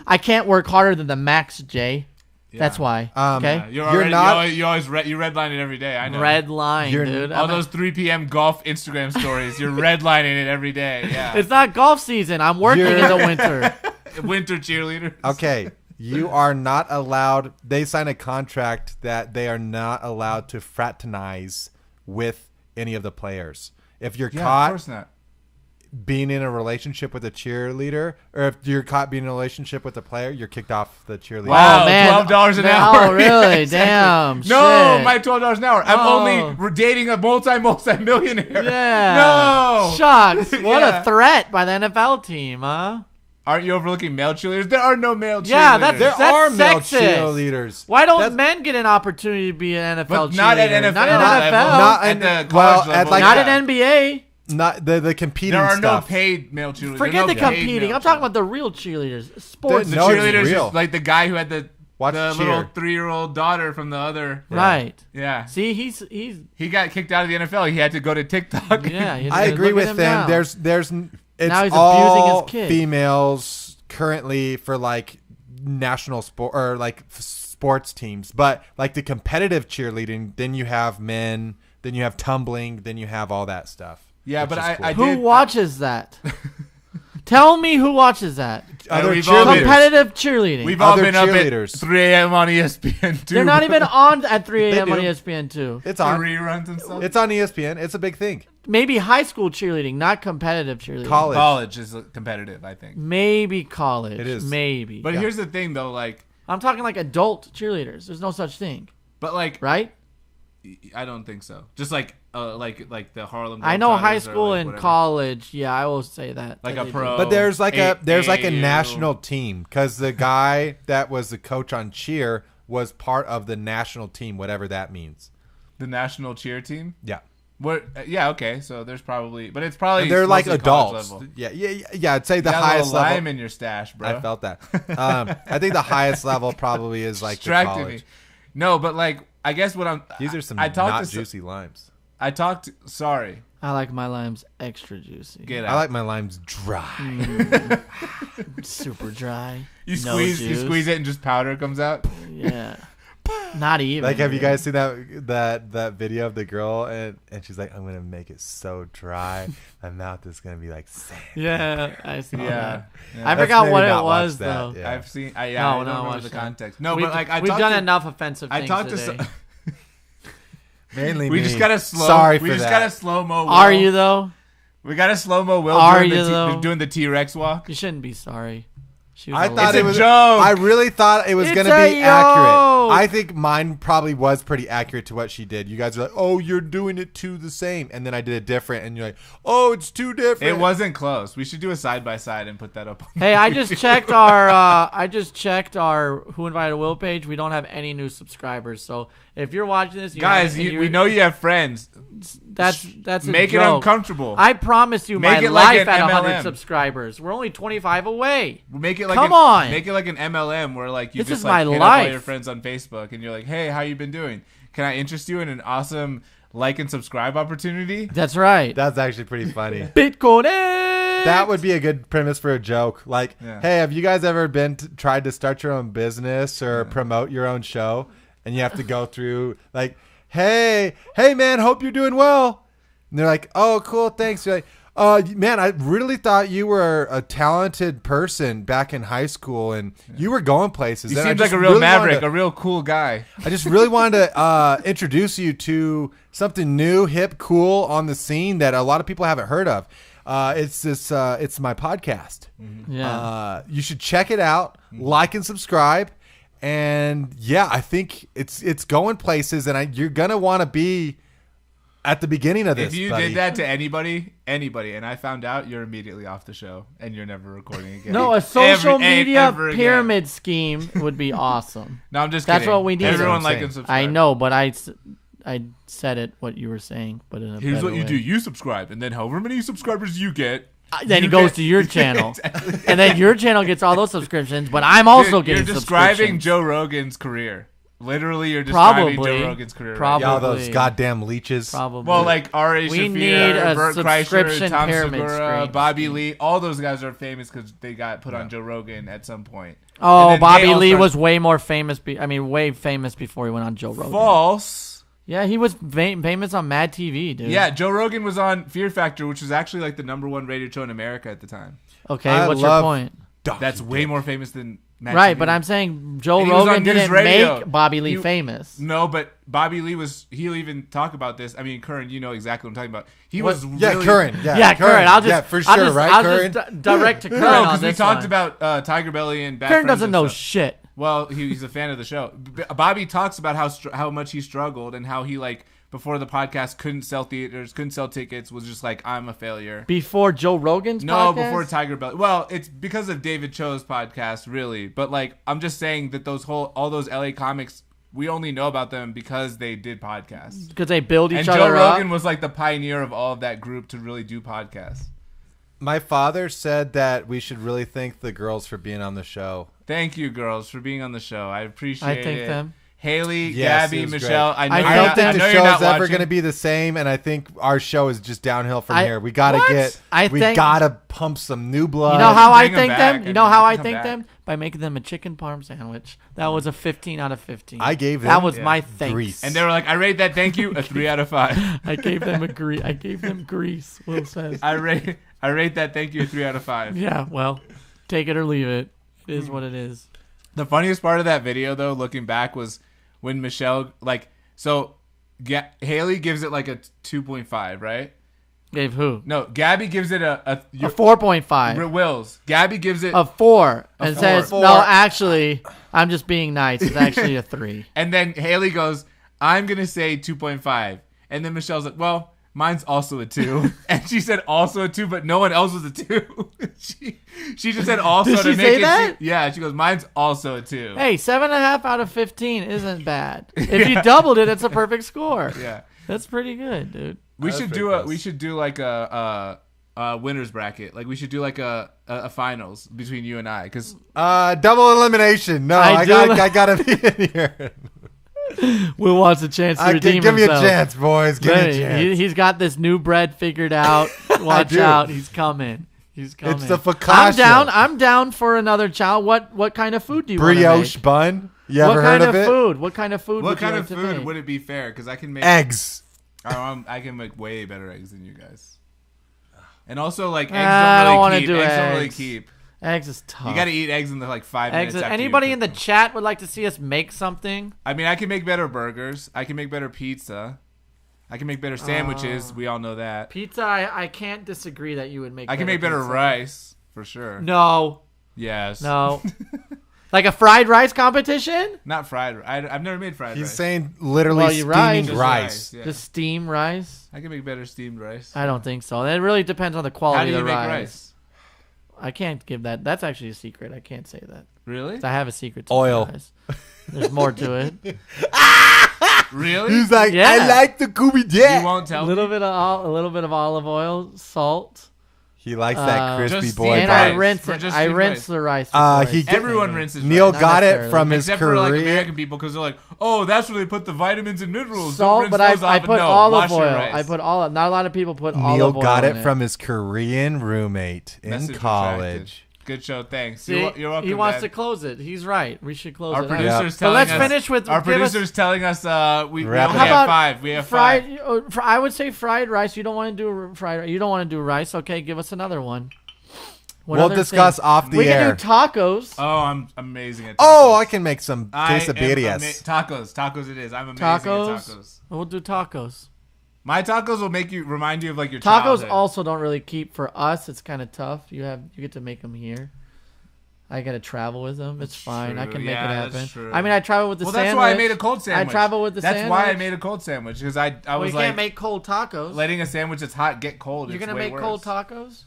I can't work harder than the max, Jay. That's why. Okay. Yeah, You're already, not- you always redline it every day. I know. Red line, You're- dude. All those 3 p.m. golf Instagram stories. You're redlining it every day. Yeah. It's not golf season. I'm working in the winter. Winter cheerleader. okay. You are not allowed. They sign a contract that they are not allowed to fraternize with any of the players. If you're Yeah, caught, of course not. being in a relationship with a cheerleader, or if you're caught being in a relationship with a player, you're kicked off the cheerleader. Wow, Oh, man. $12 an hour. Oh, really? Yeah, exactly. Damn. No, shit. my $12 an hour. I'm Oh. only dating a multi-millionaire. Yeah. No. Shucks. What Yeah. a threat by the NFL team, huh? Aren't you overlooking male cheerleaders? There are no male cheerleaders. Yeah, that's There are male sexist. cheerleaders. Why don't That's- men get an opportunity to be an NFL But not at cheerleader? NFL. Not at level. NFL. Not at in- the well, college at level. like- not yeah. at NBA. Not the competing There are no stuff. paid male cheerleaders. Forget the There are no paid competing. male I'm talking about the real cheerleaders. Sports. The No, it's cheerleaders, real. is like the guy who had the Watch little cheer. 3-year-old daughter from the other. Right. Yeah. See, he's He got kicked out of the NFL. He had to go to TikTok. yeah. he- I agree look at with him them. now. There's it's Now he's abusing all his kid. females currently for like national sport or like sports teams, but like the competitive cheerleading, then you have men, then you have tumbling, then you have all that stuff. Yeah, which but is I, cool. I Who did. watches that? Tell me who watches that. Other we've all been- cheerleaders. Competitive cheerleading. We've all Other been up at cheerleaders. 3 a.m. on ESPN too. They're not even on at 3 They a.m. on do. ESPN too. It's the on. reruns and stuff. It's on ESPN. It's a big thing. Maybe high school cheerleading, not competitive cheerleading. College. is competitive, I think. Maybe college. It is. Maybe. But here's the thing, though. Like, I'm talking like adult cheerleaders. There's no such thing, but like, right? I don't think so. Just like the Harlem. I know Globetrotters high or, school like, and whatever. college. Yeah, I will say that. Like that a they pro. do. But there's like a AAU. national team because the guy that was the coach on cheer was part of the national team, whatever that means. The national cheer team. Yeah. What? Yeah. Okay. So there's probably, but it's probably They're like mostly college adults. level. Yeah. I'd say the You got a highest little lime level. in your stash, bro. I felt that. I think the highest level probably is like the Distracted college. me. No, but like, I guess what I'm. These are some I talked not to juicy limes. I talked. Sorry. I like my limes extra juicy. Get out. I like my limes dry. Super dry. You no squeeze. You juice. squeeze it and just powder comes out. Yeah. Not even. Like, have you dude. guys seen that video of the girl and she's like, I'm gonna make it so dry, my mouth is gonna be like sand. Yeah, I see Yeah. that. Yeah. I Let's forgot maybe what it not watch was that, though. yeah. I've seen. I No, don't no, remember watch the that. context. No, we've, but like we've talked done to, enough offensive I things talked to. today. Mainly We me. just got a slow. Sorry we for just that. got a slow mo. Are you though? We got a slow mo. Will Are doing you, the though? doing the T-Rex walk. You shouldn't be sorry. She was I a thought It's it a was joke. I really thought it was It's gonna a be accurate. joke. I think mine probably was pretty accurate to what she did. You guys are like, oh, you're doing it too the same, and then I did it different, and you're like, oh, it's too different. It wasn't close. We should do a side by side and put that up. On Hey, I just checked our Who Invited Will page. We don't have any new subscribers. So if you're watching this, Guys, we know you have friends. that's a Make it joke. uncomfortable. I promise you, Make my it like life an at 100 MLM. subscribers. We're only 25 away. Make it like Come on. Make it like an MLM where like you This just is like my hit up all life. your friends on Facebook and you're like, hey, how you been doing? Can I interest you in an awesome like and subscribe opportunity? That's right. That's actually pretty funny. Bitcoin. That would be a good premise for a joke. Like, Yeah. hey, have you guys ever been tried to start your own business or promote your own show, and you have to go through like, hey man, hope you're doing well. And they're like, oh, cool, thanks. You're like, man, I really thought you were a talented person back in high school, and you were going places. He And I seems like just a real really maverick, wanted to- a real cool guy. I just really wanted to introduce you to something new, hip, cool on the scene that a lot of people haven't heard of. It's my podcast. Yeah. You should check it out, like and subscribe, and yeah, I think it's going places, and you're gonna want to be at the beginning of this. If you buddy. did that to anybody, and I found out, you're immediately off the show and you're never recording again. No, a social Ever- media ever again. pyramid scheme would be awesome. No, I'm just That's kidding. what we need. Everyone That's what I'm like and saying. subscribe. I know, but I said it what you were saying, but in a Here's better what you way. do. You subscribe, and then however many subscribers you get, Then you it goes get- to your channel, Exactly. and then your channel gets all those subscriptions. But I'm also You're getting describing subscriptions. Joe Rogan's career. Literally, you're describing Probably. Joe Rogan's career. Probably. y'all those goddamn leeches. Probably. Well, like R.A. We Shafir, need a Bert Kreischer, subscription Tom pyramid Segura, scheme. Bobby Lee. All those guys are famous because they got put on Joe Rogan at some point. oh, And then Bobby they all Lee started- was way more famous. Way famous before he went on Joe Rogan. False. Yeah, he was famous on Mad TV, dude. Yeah, Joe Rogan was on Fear Factor, which was actually like the #1 rated show in America at the time. Okay, I what's your love- point? Donkey That's way dick. more famous than Matt Right, TV. but I'm saying Joe And he was on Rogan news didn't radio. make Bobby Lee He- famous. No, but Bobby Lee he'll even talk about this. I mean, Curran, you know exactly what I'm talking about. He What- was Yeah, really, Curran. Yeah, Curran. I'll just yeah, for I'll sure, just, right, I'll Curran? just direct to Curran No, on because we this talked one. about Tiger Belly and Bad Curran Friends doesn't and know stuff. shit. Well, he's a fan of the show. Bobby talks about how much he struggled and how he like before the podcast couldn't sell theaters, couldn't sell tickets, was just like I'm a failure. Before Joe Rogan's No, podcast? before Tiger Belly. Well, it's because of David Cho's podcast, really. But like, I'm just saying that all those LA comics, we only know about them because they did podcasts. Because they build each And other Joe up. Rogan was like the pioneer of all of that group to really do podcasts. My father said that we should really thank the girls for being on the show. Thank you, girls, for being on the show. I appreciate it. I thank them. Haley, Yes, Gabby, it was Michelle. great. I know I you're I don't don't not, think I the know show you're not is ever watching. going to be the same, and I think our show is just downhill from I- here. We gotta What? we think- gotta pump some new blood. You know how I bring 'em thank back. them? You know I how mean, I come thank back. them? By making them a chicken parm sandwich. That was a 15 out of 15. I gave That them was my thanks. grease. And they were like, I rate that thank you a 3 out of 5. I gave them I gave them grease. Will says. I rate that thank you a 3 out of 5. Yeah, well, take it or leave it. It is what it is. The funniest part of that video, though, looking back, was when Michelle, like, so Haley gives it like a 2.5, right? Gave who? No, Gabby gives it a A 4.5. Wills. Gabby gives it A 4. And 4. says, Four. no, actually, I'm just being nice. It's actually a 3. and then Haley goes, I'm going to say 2.5. And then Michelle's like, well, mine's also a 2. And she said also a 2, but no one else was a 2. she just said also Did to she make say it. that? Yeah, she goes, mine's also a 2. Hey, 7.5 out of 15 isn't bad. If you doubled it, it's a perfect score. Yeah. That's pretty good, dude. We That's should pretty do close. we should do like a winners bracket. Like we should do like a finals between you and I, because double elimination. No, I I do- gotta be in here. Will wants a chance to redeem Give me a himself. chance, boys. Give me a chance. He's got this new bread figured out. Watch do. out. He's coming. He's coming. It's the focaccia. I'm down for another child. What kind of food do you want to Brioche make? bun. You What ever kind heard of of it? food? What kind of food what would you kind like of to food make? would it be fair? Because I can make Eggs. I can make way better eggs than you guys. And also, like, eggs I don't don't wanna really keep. do Eggs don't really eggs. keep. Eggs is tough. You got to eat eggs in the like 5 eggs. minutes. After you Anybody cook in the them. chat would like to see us make something? I mean, I can make better burgers. I can make better pizza. I can make better sandwiches. We all know that. Pizza. I can't disagree that you would make. I can make better pizza. rice for sure. No. Yes. No. Like a fried rice competition? Not fried. I've never made fried He's rice. saying literally Well, you're right. steaming Just rice. Yeah. Just steam rice? I can make better steamed rice. I don't think so. It really depends on the How quality do you of make the rice. rice? I can't give that. That's actually a secret. I can't say that. Really? I have a secret to Oil. the rice. There's more to it. Really? He's like, Yeah. I like the Gooby You Dad. won't A tell little me? bit of olive oil, salt. He likes that crispy Just boy. steamed And bun. I rice. rinse For it. just I steamed rinse rice. the rice. before I he eat it. Everyone rinses Neil rice. Not got it necessarily. from his Except for like Korean. American people, because they're like, oh, that's where they put the vitamins and minerals. Don't Salt, rinse but those I off. put No, olive wash your oil. rice. I put olive. Not a lot of people put Neil olive oil. got in it from his Korean roommate in Message college. Good show. Thanks. See, You're welcome. he wants Dad. to close it. He's right. We should close Our it. producer's But telling let's us. finish with Our give us- producer's telling us we Wrap only it up. How have about 5. We have fried? 5. I would say fried rice. You don't want to do fried. You don't want to do rice. Okay, give us another one. What We'll other discuss thing? off the We air. can do tacos. Oh, I'm amazing at tacos. Oh, I can make some I am quesadillas. Tacos it is. I'm amazing Tacos. at tacos. We'll do tacos. My tacos will remind you of like your Tacos childhood. also don't really keep for us. It's kind of tough. You get to make them here. I gotta travel with them. It's fine. I true. can make Yeah, it that's happen. true. I mean, I travel with the Well, sandwich. that's why I made a cold sandwich. I travel with the That's sandwich. why I made a cold sandwich, because I Well, was you like can't make cold tacos. letting a sandwich that's hot get cold. You're It's gonna way make cold worse. tacos?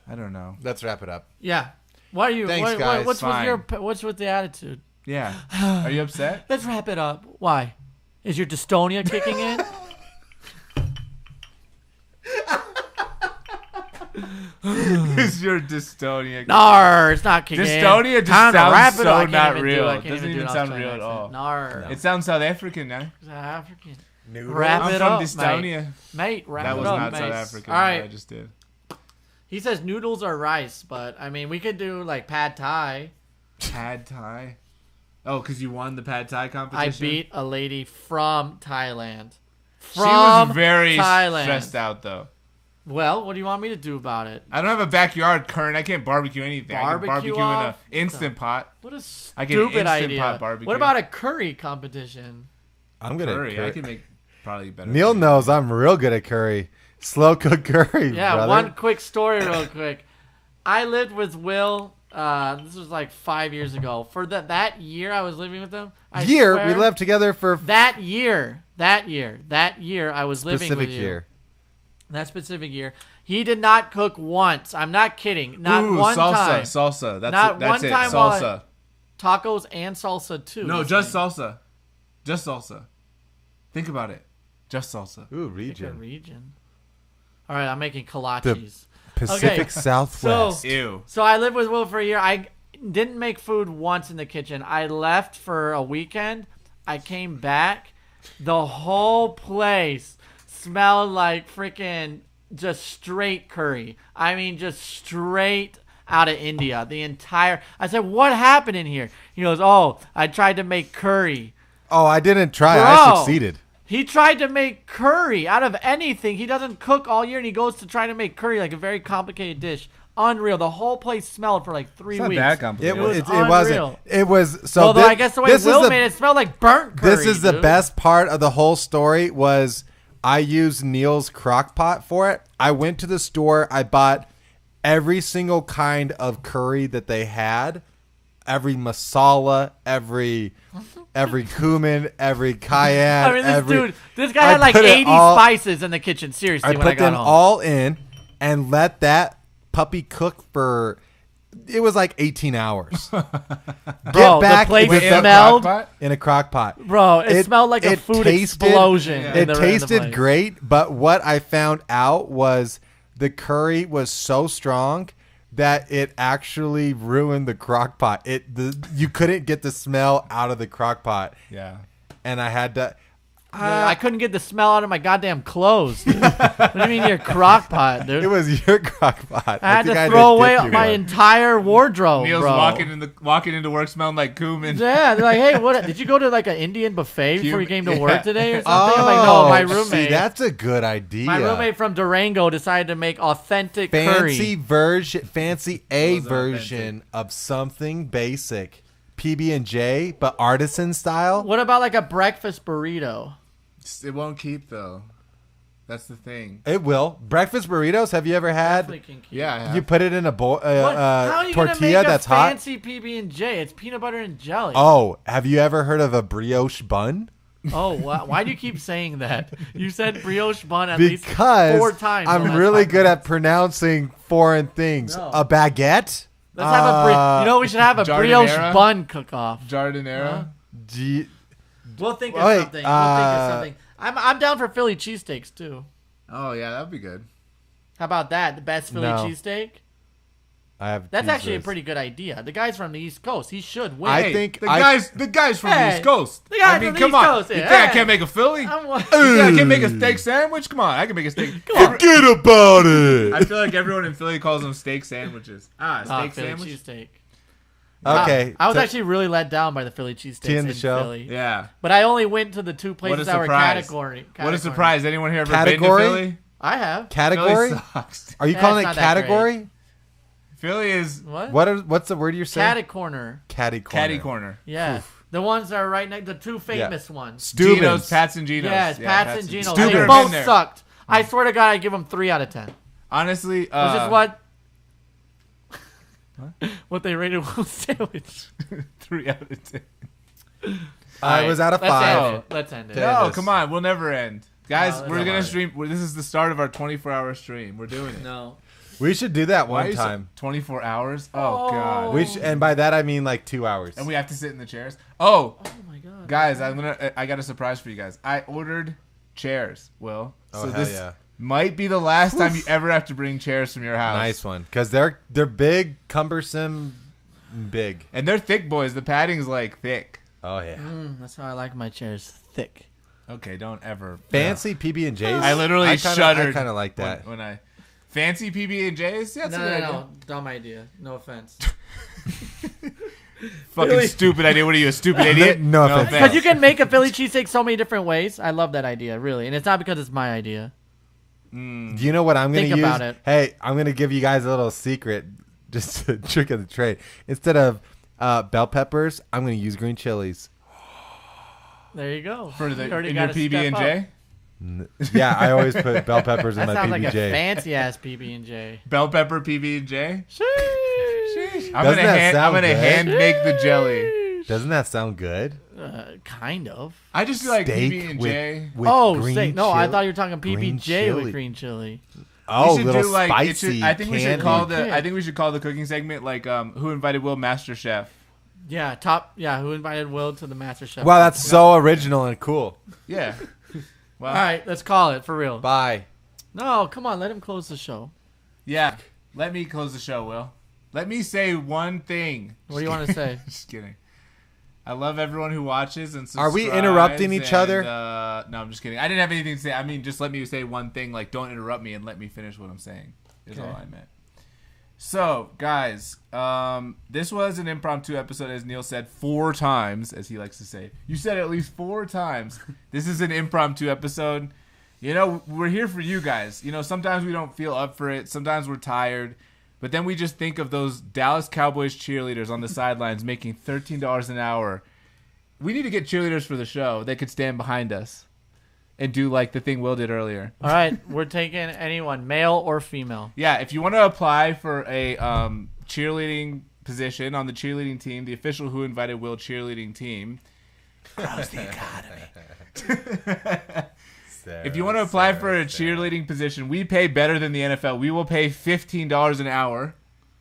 I don't know. Let's wrap it up. Yeah. Why are you? Thanks, guys. What's with the attitude? Yeah. Are you upset? Let's wrap it up. Why? Is your dystonia kicking in? Is your dystonia? Nar, it's not kicking in. Dystonia just Time to sounds wrap it so up. I can't not even do real. I It can't doesn't do even an sound Australian real at all. accent. Nar. It sounds South African now. It's African. Noodles? Wrap I'm it from up, Dystonia. mate. Wrap That it was up, not mate. South African. All right. What I just did. He says noodles are rice, but I mean, we could do like pad thai. Pad Thai. Oh, because you won the Pad Thai I competition. beat a lady from Thailand. She was very stressed out though. Well, what do you want me to do about it? I don't have a backyard, Kern. I can't barbecue anything. I can Barbecue barbecue in an off? instant pot. What a I can stupid instant idea. pot barbecue. What about a curry competition? I'm gonna. curry? I can make probably better. Neil curry. knows I'm real good at curry. Slow cooked curry. Yeah, brother. one quick story real quick. I lived with Will. This was like 5 years ago. For that year I was living with him. I year swear, we lived together for That year I was living with specific you. year. That specific year. He did not cook once. I'm not kidding. Not Ooh, one salsa, time. salsa. That's Not it. That's one it. time while Salsa. Tacos and salsa too. No, was just like- salsa. Just salsa. Think about it. Just salsa. Ooh, Pick a region. region. All right, I'm making kolaches. Pacific Southwest. Ew. So I lived with Will for a year. I didn't make food once in the kitchen. I left for a weekend. I came back. The whole place smelled like freaking just straight curry. I mean, just straight out of India. The entire. I said, "What happened in here?" He goes, "Oh, I tried to make curry." Oh, I didn't try. I Bro. succeeded. He tried to make curry out of anything. He doesn't cook all year, and he goes to try to make curry, like a very complicated dish. Unreal. The whole place smelled for like 3 It's not weeks. that complicated. It was wasn't. unreal. It was so. Although I guess the way this is Will the- made it smelled like burnt curry. This is the dude. best part of the whole story was I used Neil's crock pot for it. I went to the store. I bought every single kind of curry that they had, every masala, every cumin, every cayenne. I mean, this guy I had like put it 80 all- spices in the kitchen. Seriously, I when I put got them home. all in and let that puppy cook for. It was like 18 hours. Bro, Get back the place with the- smelled. in a crock pot. Bro, it smelled like a food explosion. in It the tasted place. great, but what I found out was the curry was so strong that it actually ruined the crock pot. You couldn't get the smell out of the crock pot. Yeah. And I had to. I couldn't get the smell out of my goddamn clothes. Dude. What do you mean your crock pot, dude? It was your crock pot. I had think to throw just away dipped you my one. entire wardrobe, Neil's bro. walking into work smelling like cumin. Yeah, they're like, hey, what? Did you go to like an Indian buffet before you came to work Yeah. today or something? I'm like, no, my Oh, roommate. See, that's a good idea. My roommate from Durango decided to make authentic fancy curry. fancy A version of something basic. PB&J, but artisan style. What about like a breakfast burrito? It won't keep though. That's the thing. It will. Breakfast burritos. Have you ever had? Definitely can keep. Yeah, I have. You put it in a bowl, How are you gonna tortilla make a that's hot. fancy PB&J? It's peanut butter and jelly. Oh, have you ever heard of a brioche bun? Oh, why do you keep saying that? You said brioche bun at least Because 4 times. in the I'm last really 5 good minutes. at pronouncing foreign things. No. A baguette. Let's have a you know we should have a brioche Jardinera? bun cook-off. Jardinera. We'll think of Wait, something. We'll think of something. I'm down for Philly cheesesteaks too. Oh yeah, that'd be good. How about that? The best Philly No. cheesesteak? I have. That's actually a pizzas. pretty good idea. The guy's from the East Coast. He should win. I think the guys from the Hey, East Coast. the guys I mean, from the come East on. Coast, You yeah. think I Hey. can't make a Philly? You I'm- think I can't make a steak sandwich? Come on, I can make a steak. Forget about it. I feel like everyone in Philly calls them steak sandwiches. Steak Philly sandwich. cheesesteak. Okay. I was so- actually really let down by the Philly cheesesteaks Tea in in the show? Philly. Yeah. But I only went to the 2 places What a that were surprise. category. What a surprise. Anyone here ever been to Category? Philly? I have. category. Philly sucks. Are you Yeah, calling it's it not that category? Philly is What? What's the word you're saying? Catty corner. Caddy corner. catty corner. Yeah. The ones that are right next, the 2 famous ones. Geno's, Steuben's. Pats and Geno's. Yes, Yeah, Pats and Geno's. Steuben's. They Never both been there. sucked. I swear to God, I give them 3 out of 10. Honestly, Which is what they rated one sandwich. 3 out of 10. I was out of Let's 5. end it. Let's end it. Yeah. No, this. come on, we'll never end, guys. No, we're that's gonna fine. stream. This is the start of our 24-hour stream. We're doing it. No. We should do that Why are one you so- time. 24 hours. Oh god. And by that I mean like 2 hours. And we have to sit in the chairs. Oh, Oh my God. guys, I got a surprise for you guys. I ordered chairs. Will. Oh, so hell this yeah. might be the last time you ever have to bring chairs from your house. Nice one, because they're big, cumbersome, big. And they're thick boys. The padding's like thick. Oh yeah. That's how I like my chairs. Thick. Okay, don't ever. Fancy PB&Js. I literally shuddered. I kind of like that. when I fancy PB&Js. Yeah, that's a good idea. No. Dumb idea. No offense. Fucking stupid idea. What are you, a stupid idiot? No offense. Because you can make a Philly cheesesteak so many different ways. I love that idea, really. And it's not because it's my idea. You know what I'm going to use? Think about it. Hey, I'm going to give you guys a little secret, just a trick of the trade. Instead of bell peppers, I'm going to use green chilies. There you go. For You already in your gotta step PB&J? up. Yeah, I always put bell peppers in That my sounds PB&J. like a fancy ass PB&J. Bell pepper PB&J? Sheesh. I'm Doesn't gonna that hand, sound I'm gonna good? hand make the jelly. Doesn't that sound good? Kind of. I just feel like Steak PB&J. with Oh, green steak. No, I chili- thought you were talking green PB&J chili. with green chili. Oh, We should little do, like, it spicy. should, I think we should candy. call Yeah. I think we should call the cooking segment like Who Invited Will Master Chef. Yeah, who invited Will to the Master Chef? Wow, that's so original and cool. Yeah. Well, All right, let's call it for real. Bye. No, come on, let him close the show. yeah. Let me close the show, Will. Let me say one thing. What do you want to say? Just kidding. I love everyone who watches and Are subscribes. we interrupting each and, other? No, I'm just kidding. I didn't have anything to say. I mean, just let me say one thing. Like, don't interrupt me and let me finish what I'm saying. Is all I meant. So, guys, this was an impromptu episode, as Neil said 4 times, as he likes to say. You said it at least 4 times. This is an impromptu episode. You know, we're here for you guys. You know, sometimes we don't feel up for it. Sometimes we're tired. But then we just think of those Dallas Cowboys cheerleaders on the sidelines making $13 an hour. We need to get cheerleaders for the show. They could stand behind us and do like the thing Will did earlier. All right, we're taking anyone, male or female. Yeah, if you want to apply for a cheerleading position on the cheerleading team, the official Who Invited Will cheerleading team, grows the academy. If you want to apply for a cheerleading position, we pay better than the NFL. We will pay $15 an hour.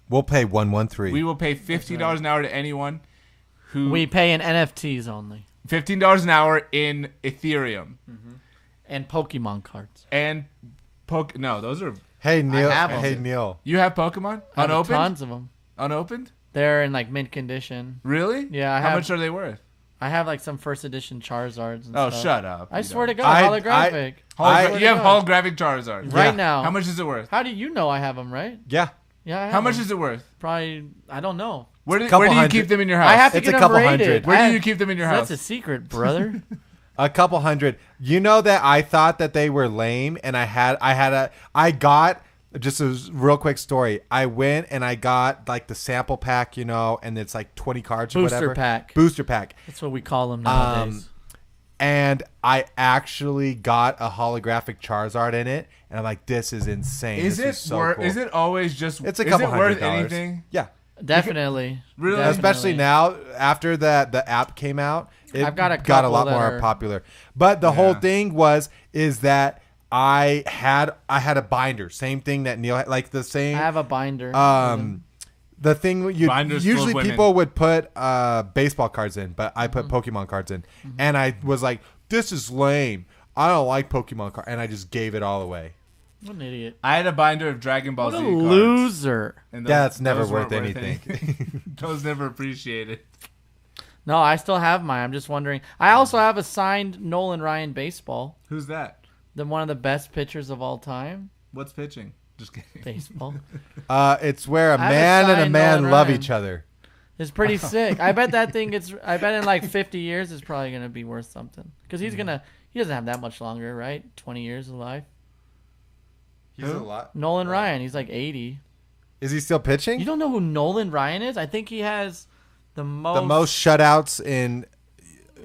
We'll pay 113. We will pay $15 an hour to anyone who We pay in NFTs only. $15 an hour in Ethereum And Pokemon cards. and No, those are. Hey Neil. have 'em. Hey Neil. You have Pokemon I have unopened? tons of them. Unopened? They're in like mint condition. Really? Yeah, I How have- much are they worth? I have like some first edition Charizards and Oh, stuff. shut up. I You swear to don't. God, I- holographic. You have holographic Charizard. Right Yeah. now. How much is it worth? How do you know I have them, right? Yeah. Yeah, I have How much 'em. is it worth? Probably, I don't know. Where do Couple you hundred. keep them in your house? I have to It's get a them couple rated. hundred. Where do I- you keep them in your house? That's a secret, brother. A couple hundred. You know that I thought that they were lame, and I got just a real quick story. I went and I got like the sample pack, you know, and it's like 20 cards or Booster whatever. pack. Booster pack. That's what we call them nowadays. And I actually got a holographic Charizard in it, and I'm like, this is insane. Is This it is so worth? cool. Is it always just? It's a is couple it worth $100. anything? Yeah. Definitely. Really? Definitely. Especially now after the app came out, it I've got a got a couple lot that more are- popular. But the whole thing is that I had a binder, same thing that Neil had, like the same. I have a binder. The thing you Binders full of usually women. people would put baseball cards in, but I put Pokemon cards in, and I was like, this is lame. I don't like Pokemon cards, and I just gave it all away. What an idiot. I had a binder of Dragon Ball What a Z cards. loser. And That's never those weren't worth anything. Those never appreciated. No, I still have mine. I'm just wondering. I also have a signed Nolan Ryan baseball. Who's that? One of the best pitchers of all time. What's pitching? Just kidding. Baseball. It's where a I have a man and a signed man Nolan love Ryan. each other. It's pretty sick. I bet that thing I bet in like 50 years it's probably going to be worth something. Because he doesn't have that much longer, right? 20 years of life. He's a lot. Nolan Ryan, he's like 80. Is he still pitching? You don't know who Nolan Ryan is? I think he has the most shutouts in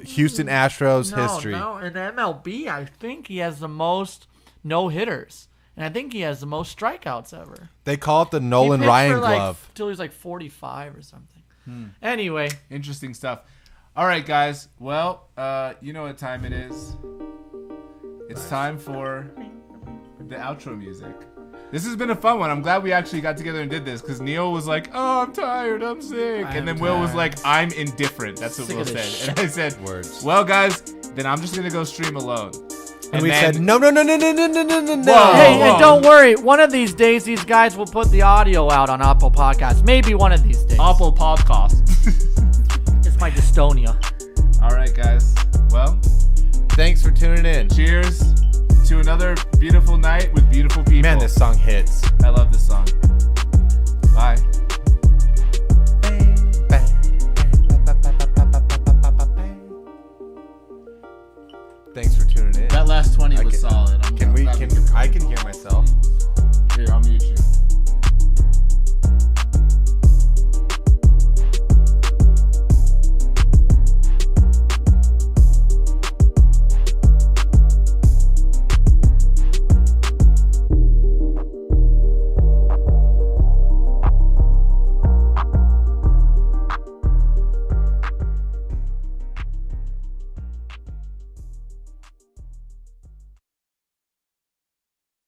Houston Astros history. No, in the MLB, I think he has the most no-hitters. And I think he has the most strikeouts ever. They call it the Nolan He pitched Ryan for like, glove. till he was like 45 or something. Anyway. Interesting stuff. All right, guys. Well, you know what time it is. It's time for the outro music. This has been a fun one. I'm glad we actually got together and did this because Neil was like, "Oh, I'm tired. I'm sick," and then Will was like, "I'm indifferent." That's what Sick Will of this said, and I said, Words. "Well, guys, then I'm just gonna go stream alone." And we then- said, no. Whoa. Hey, and don't worry. One of these days, these guys will put the audio out on Apple Podcasts. Maybe one of these days. Apple Podcast. It's my dystonia. All right, guys. Well, Thanks for tuning in. cheers to another beautiful night with beautiful people. Man, this song hits. I love this song. Bye.